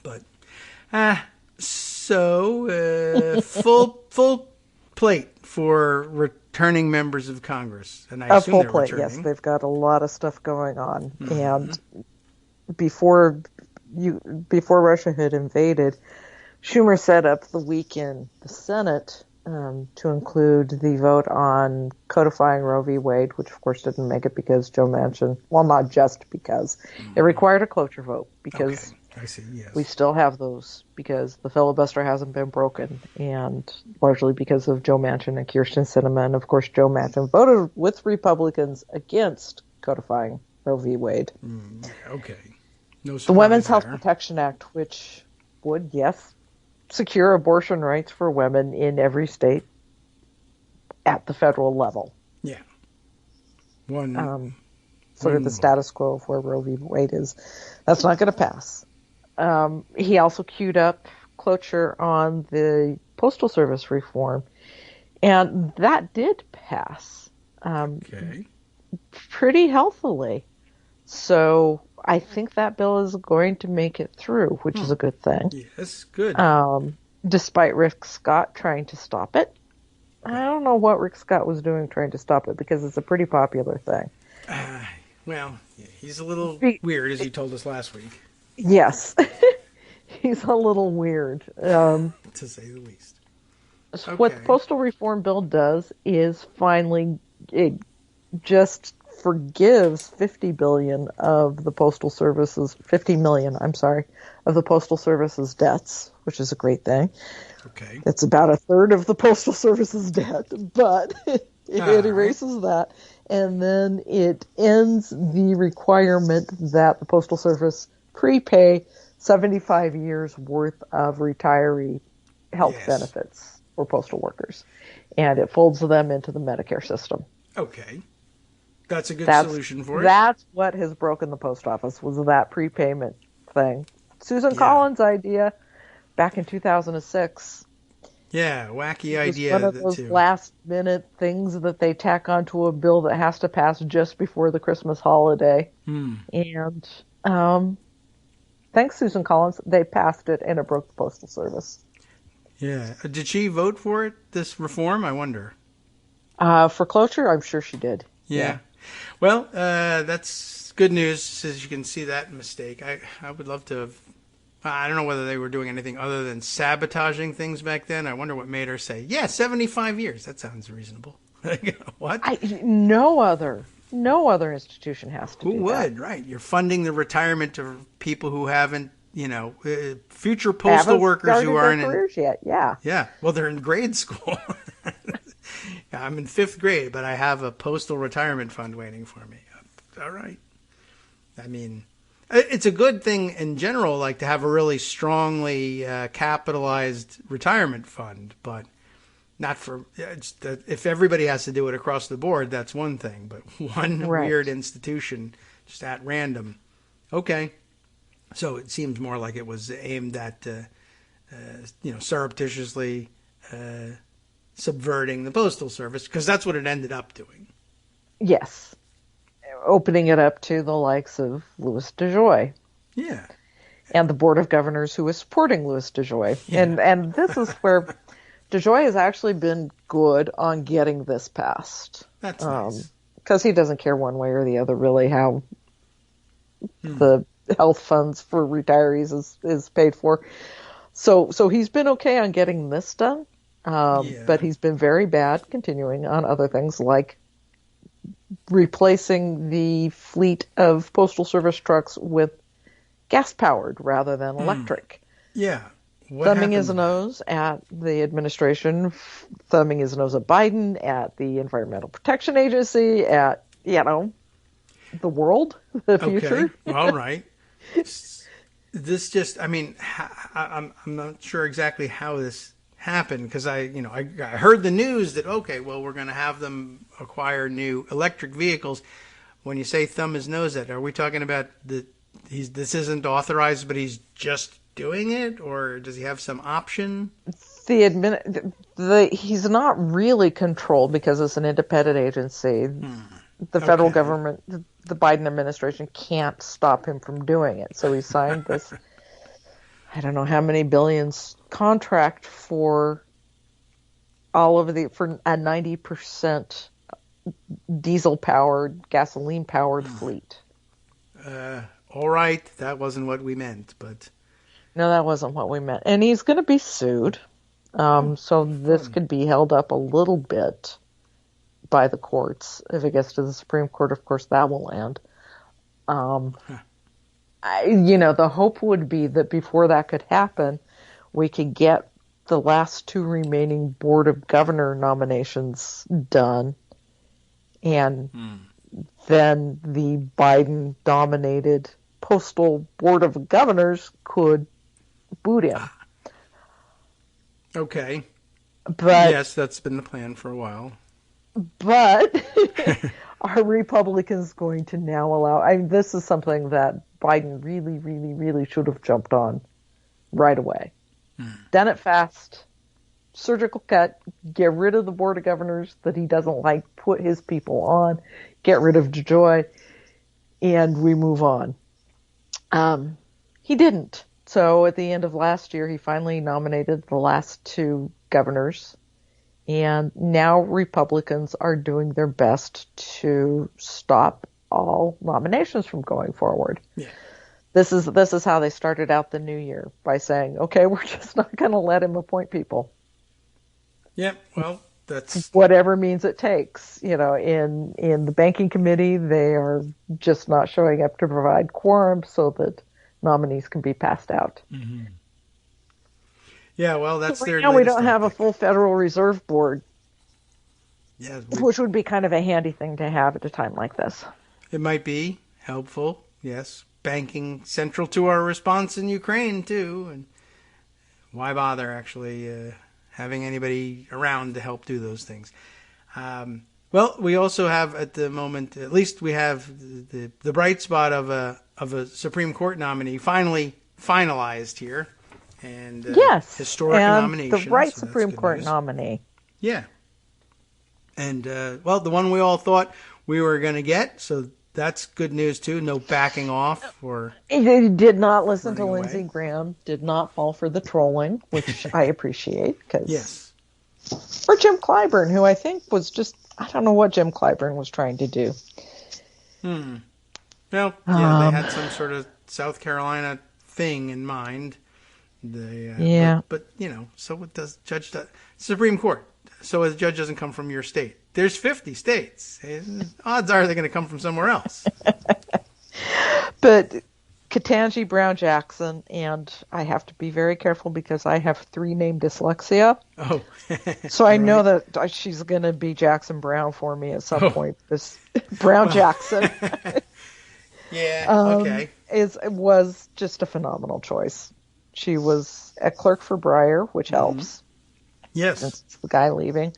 S2: But full plate for returning members of Congress, and I assume
S6: full
S2: they're
S6: plate.
S2: returning.
S6: Yes, they've got a lot of stuff going on, and before Russia had invaded, Schumer set up the week in the Senate to include the vote on codifying Roe v. Wade, which of course didn't make it because Joe Manchin, well, not just because, it required a cloture vote because
S2: I see, yes.
S6: We still have those because the filibuster hasn't been broken, and largely because of Joe Manchin and Kyrsten Sinema. And of course, Joe Manchin voted with Republicans against codifying Roe v. Wade.
S2: Okay. No surprise
S6: the Women's
S2: there.
S6: Health Protection Act, which would, secure abortion rights for women in every state at the federal level.
S2: Yeah.
S6: Sort of the status quo of where Roe v. Wade is. That's not going to pass. He also queued up cloture on the Postal Service reform, and that did pass pretty healthily. So I think that bill is going to make it through, which is a good thing.
S2: Yes, good.
S6: Despite Rick Scott trying to stop it. I don't know what Rick Scott was doing trying to stop it because it's a pretty popular thing.
S2: He's a little weird, as he told us last week.
S6: Yes. He's a little weird.
S2: To say the least.
S6: Okay. What the postal reform bill does is finally it just forgives $50 billion of the Postal Service's $50 million, of the Postal Service's debts, which is a great thing.
S2: Okay.
S6: It's about a third of the Postal Service's debt, but it erases that. And then it ends the requirement that the Postal Service prepay 75 years worth of retiree health benefits for postal workers. And it folds them into the Medicare system.
S2: Okay. That's a good solution for it.
S6: That's what has broken the post office, was that prepayment thing. Susan Collins' idea back in 2006.
S2: Yeah, wacky idea.
S6: One of those last-minute things that they tack onto a bill that has to pass just before the Christmas holiday. And thanks, Susan Collins, they passed it, and it broke the Postal Service.
S2: Yeah. Did she vote for it, this reform? I wonder.
S6: For cloture, I'm sure she did.
S2: Yeah. Well, that's good news, as you can see that mistake. I would love to have... I don't know whether they were doing anything other than sabotaging things back then. I wonder what made her say, 75 years. That sounds reasonable. What?
S6: No other institution has to do that.
S2: Who would, right? You're funding the retirement of people who haven't future postal workers who aren't in
S6: careers yet. Yeah.
S2: Yeah. Well, they're in grade school. I'm in 5th grade, but I have a postal retirement fund waiting for me. All right. I mean, it's a good thing in general, like to have a really strongly capitalized retirement fund, but not for if everybody has to do it across the board, that's one thing. But one weird institution just at random. Okay. So it seems more like it was aimed at, surreptitiously subverting the Postal Service, because that's what it ended up doing.
S6: Yes. Opening it up to the likes of Louis DeJoy.
S2: Yeah.
S6: And the Board of Governors who is supporting Louis DeJoy. Yeah. And this is where DeJoy has actually been good on getting this passed.
S2: That's nice.
S6: Because he doesn't care one way or the other, really, how the health funds for retirees is paid for. So he's been okay on getting this done. But he's been very bad continuing on other things like replacing the fleet of Postal Service trucks with gas-powered rather than electric.
S2: Yeah.
S6: Thumbing his nose at the administration, thumbing his nose at Biden, at the Environmental Protection Agency, at, the world, the future.
S2: Okay. All right. This just, I'm not sure exactly how this happened, because I heard the news that, okay, well, we're going to have them acquire new electric vehicles. When you say thumb his nose at, are we talking about this isn't authorized, but he's just doing it, or does he have some option?
S6: He's not really controlled because it's an independent agency. The federal government, the Biden administration, can't stop him from doing it. So he signed this, I don't know how many billions contract for for a 90% diesel powered, gasoline powered fleet.
S2: All right, that wasn't what we meant, but.
S6: No, that wasn't what we meant. And he's going to be sued. So this could be held up a little bit by the courts. If it gets to the Supreme Court, of course, that will end. The hope would be that before that could happen, we could get the last 2 remaining Board of Governor nominations done. And then the Biden-dominated Postal Board of Governors could boot him.
S2: Okay.
S6: But
S2: yes, that's been the plan for a while.
S6: But are Republicans going to now allow... this is something that Biden really, really, really should have jumped on right away. Done it fast. Surgical cut. Get rid of the Board of Governors that he doesn't like. Put his people on. Get rid of DeJoy. And we move on. He didn't. So at the end of last year, he finally nominated the last 2 governors. And now Republicans are doing their best to stop all nominations from going forward. Yeah. This is how they started out the new year, by saying, okay, we're just not going to let him appoint people.
S2: Yeah, well, that's...
S6: whatever means it takes. In the banking committee, they are just not showing up to provide quorum so that nominees can be passed out.
S2: Mm-hmm. Yeah, well, that's
S6: so
S2: their...
S6: Now we don't have a full Federal Reserve Board, which would be kind of a handy thing to have at a time like this.
S2: It might be helpful, yes. Banking central to our response in Ukraine, too. And why bother, actually, having anybody around to help do those things? Well, we also have at the moment, at least we have the bright spot of a Supreme Court nominee finally finalized here. And
S6: yes,
S2: historic nomination.
S6: The right so Supreme Court nominee.
S2: Yeah. And, well, the one we all thought we were going to get, so that's good news, too. No backing off or...
S6: He did not listen to Lindsey Graham, did not fall for the trolling, which I appreciate.
S2: Yes.
S6: Or Jim Clyburn, who I think was just... I don't know what Jim Clyburn was trying to do.
S2: Well, yeah, they had some sort of South Carolina thing in mind. But so what does Judge... Supreme Court. So a judge doesn't come from your state. There's 50 states. Odds are they're going to come from somewhere else.
S6: But Ketanji Brown Jackson, and I have to be very careful because I have 3-name dyslexia.
S2: Oh.
S6: So I know that she's going to be Jackson Brown for me at some point. This Brown Jackson.
S2: Yeah, okay.
S6: Was just a phenomenal choice. She was a clerk for Breyer, which helps.
S2: Yes.
S6: Since it's the guy leaving.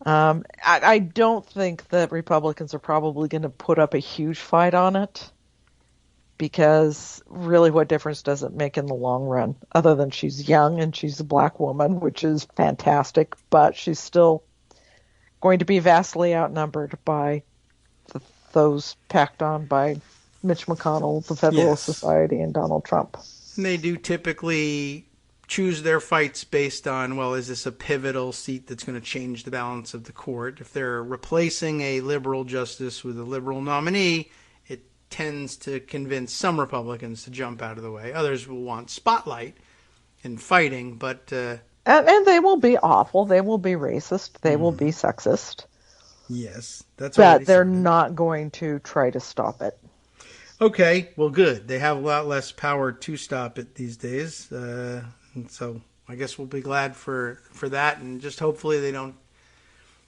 S6: I don't think that Republicans are probably going to put up a huge fight on it, because really what difference does it make in the long run, other than she's young and she's a black woman, which is fantastic, but she's still going to be vastly outnumbered by those packed on by Mitch McConnell, the Federalist Society, and Donald Trump.
S2: And they do typically choose their fights based on, well, is this a pivotal seat that's going to change the balance of the court? If they're replacing a liberal justice with a liberal nominee, it tends to convince some Republicans to jump out of the way. Others will want spotlight and fighting, but...
S6: And they will be awful. They will be racist. They will be sexist.
S2: Yes. That's
S6: but they're not going to try to stop it.
S2: Okay, well, good. They have a lot less power to stop it these days. And so I guess we'll be glad for that, and just hopefully they don't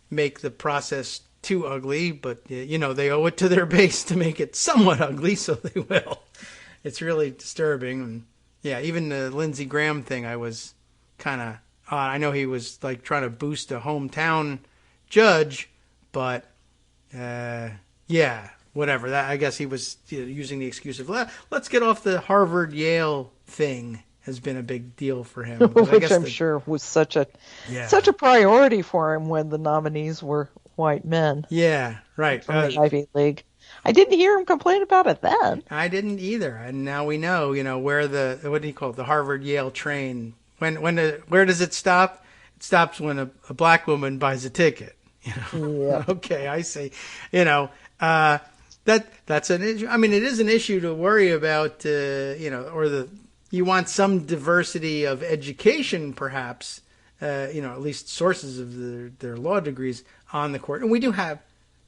S2: make the process too ugly. But, you know, they owe it to their base to make it somewhat ugly, so they will. It's really disturbing. And, yeah, even the Lindsey Graham thing, I was kind of... I know he was, like, trying to boost a hometown judge, but, yeah... whatever. That, I guess he was using the excuse of, let's get off the Harvard-Yale thing has been a big deal for him.
S6: Which I'm sure was such a priority for him when the nominees were white men.
S2: Yeah, right.
S6: From the Ivy League. I didn't hear him complain about it then.
S2: I didn't either. And now we know, where the, what do you call it, the Harvard-Yale train, where does it stop? It stops when a black woman buys a ticket.
S6: Yeah.
S2: Okay, I see. That's an issue. I mean, it is an issue to worry about, you want some diversity of education, perhaps, at least sources of their law degrees on the court. And we do have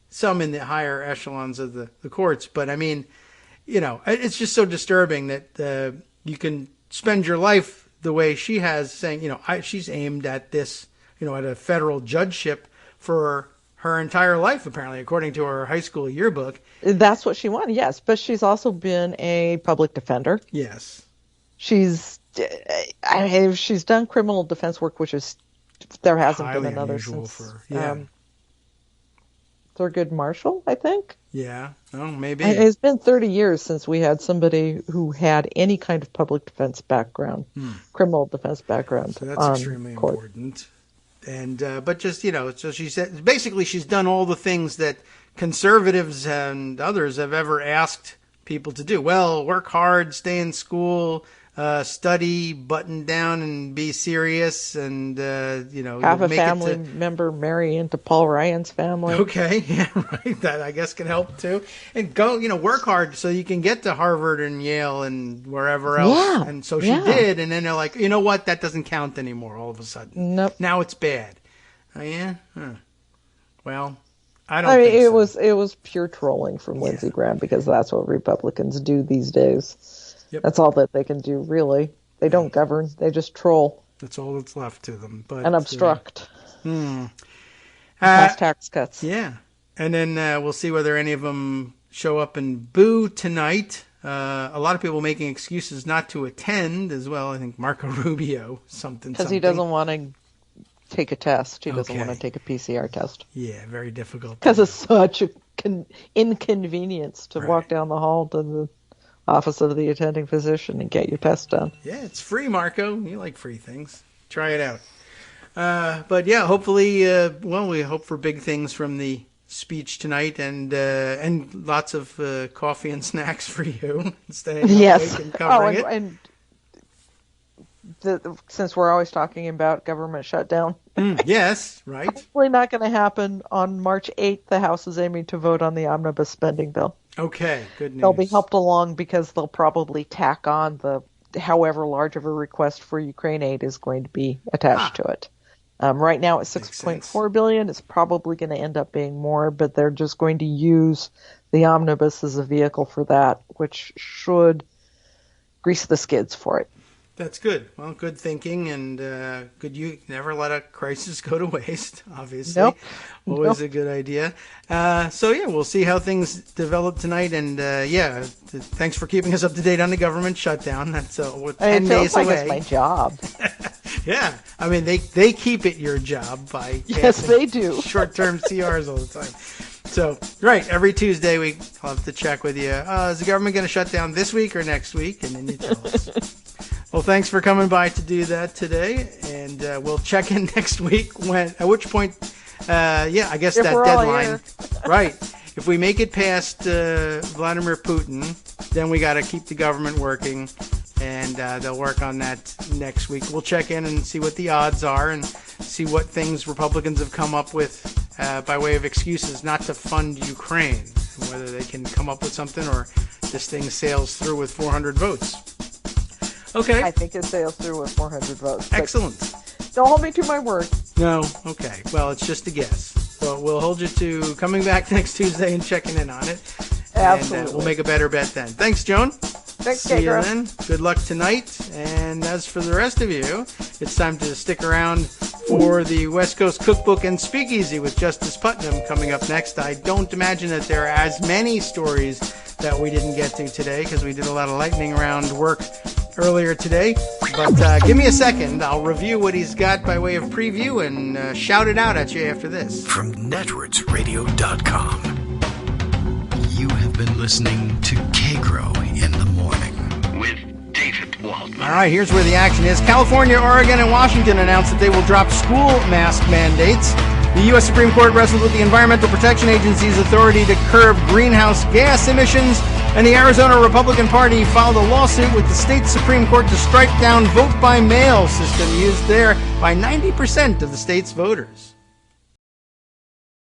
S2: some in the higher echelons of the courts. But, I mean, it's just so disturbing that you can spend your life the way she has, saying, she's aimed at this, at a federal judgeship for her entire life, apparently, according to her high school yearbook.
S6: That's what she wanted, yes. But she's also been a public defender.
S2: Yes.
S6: She's done criminal defense work, which is, there hasn't
S2: highly
S6: been another
S2: unusual
S6: since Thurgood Marshall, I think.
S2: Yeah, oh, maybe.
S6: It's been 30 years since we had somebody who had any kind of public defense background, criminal defense background.
S2: So that's extremely important. And but just, so she said, basically she's done all the things that conservatives and others have ever asked people to do. Well, work hard, stay in school, study, button down, and be serious, and
S6: have a family member marry into Paul Ryan's family.
S2: Okay, yeah, right. That I guess can help too. And go, work hard so you can get to Harvard and Yale and wherever else. Yeah, and so she did, and then they're like, you know what? That doesn't count anymore. All of a sudden,
S6: nope.
S2: Now it's bad. Oh yeah. Huh. Well. I mean,
S6: it was pure trolling from Lindsey Graham, because that's what Republicans do these days. Yep. That's all that they can do, really. They don't govern; they just troll.
S2: That's all that's left to them. But
S6: and obstruct. Pass tax cuts.
S2: Yeah, and then we'll see whether any of them show up and boo tonight. A lot of people making excuses not to attend as well. I think Marco Rubio because
S6: he doesn't want to take a test. He doesn't want to take a PCR test.
S2: Yeah, very difficult.
S6: Because it's such an inconvenience to walk down the hall to the office of the attending physician and get your test done.
S2: Yeah, it's free, Marco. You like free things. Try it out. But yeah, hopefully, we hope for big things from the speech tonight, and lots of coffee and snacks for you. Staying awake and covering it. And
S6: since we're always talking about government shutdown.
S2: Yes, right.
S6: Probably not going to happen on March 8th. The House is aiming to vote on the omnibus spending bill.
S2: Okay, good news.
S6: They'll be helped along because they'll probably tack on however large of a request for Ukraine aid is going to be attached to it. Right now it's $6.4 billion. It's probably going to end up being more, but they're just going to use the omnibus as a vehicle for that, which should grease the skids for it.
S2: That's good. Well, good thinking, and good. You never let a crisis go to waste, obviously.
S6: Nope.
S2: Always a good idea. So, yeah, we'll see how things develop tonight. And, thanks for keeping us up to date on the government shutdown. That's 10 days away.
S6: It's my job.
S2: Yeah. I mean, they keep it your job by
S6: yes, they do.
S2: Short-term CRs all the time. So, right, every Tuesday we'll have to check with you. Is the government going to shut down this week or next week? And then you tell us. Well, thanks for coming by to do that today, and we'll check in next week. At which point, I guess
S6: if
S2: that
S6: we're
S2: deadline, right? If we make it past Vladimir Putin, then we got to keep the government working, and they'll work on that next week. We'll check in and see what the odds are, and see what things Republicans have come up with by way of excuses not to fund Ukraine, whether they can come up with something or this thing sails through with 400 votes. Okay.
S6: I think it sails through with 400 votes.
S2: Excellent.
S6: Don't hold me to my word.
S2: No? Okay. Well, it's just a guess. But we'll hold you to coming back next Tuesday and checking in on it.
S6: Absolutely.
S2: And we'll make a better bet then. Thanks, Joan.
S6: Thanks,
S2: See you
S6: Kagro.
S2: then. Good luck tonight. And as for the rest of you, it's time to stick around for the West Coast Cookbook and Speakeasy with Justice Putnam coming up next. I don't imagine that there are as many stories that we didn't get to today because we did a lot of lightning round work earlier today, but give me a second. I'll review what he's got by way of preview and shout it out at you after this.
S1: From networksradio.com, you have been listening to Kagro in the Morning with David Waldman.
S2: All right, here's where the action is. California, Oregon, and Washington announced that they will drop school mask mandates. The U.S. Supreme Court wrestled with the Environmental Protection Agency's authority to curb greenhouse gas emissions, and the Arizona Republican Party filed a lawsuit with the state Supreme Court to strike down vote-by-mail system used there by 90% of the state's voters.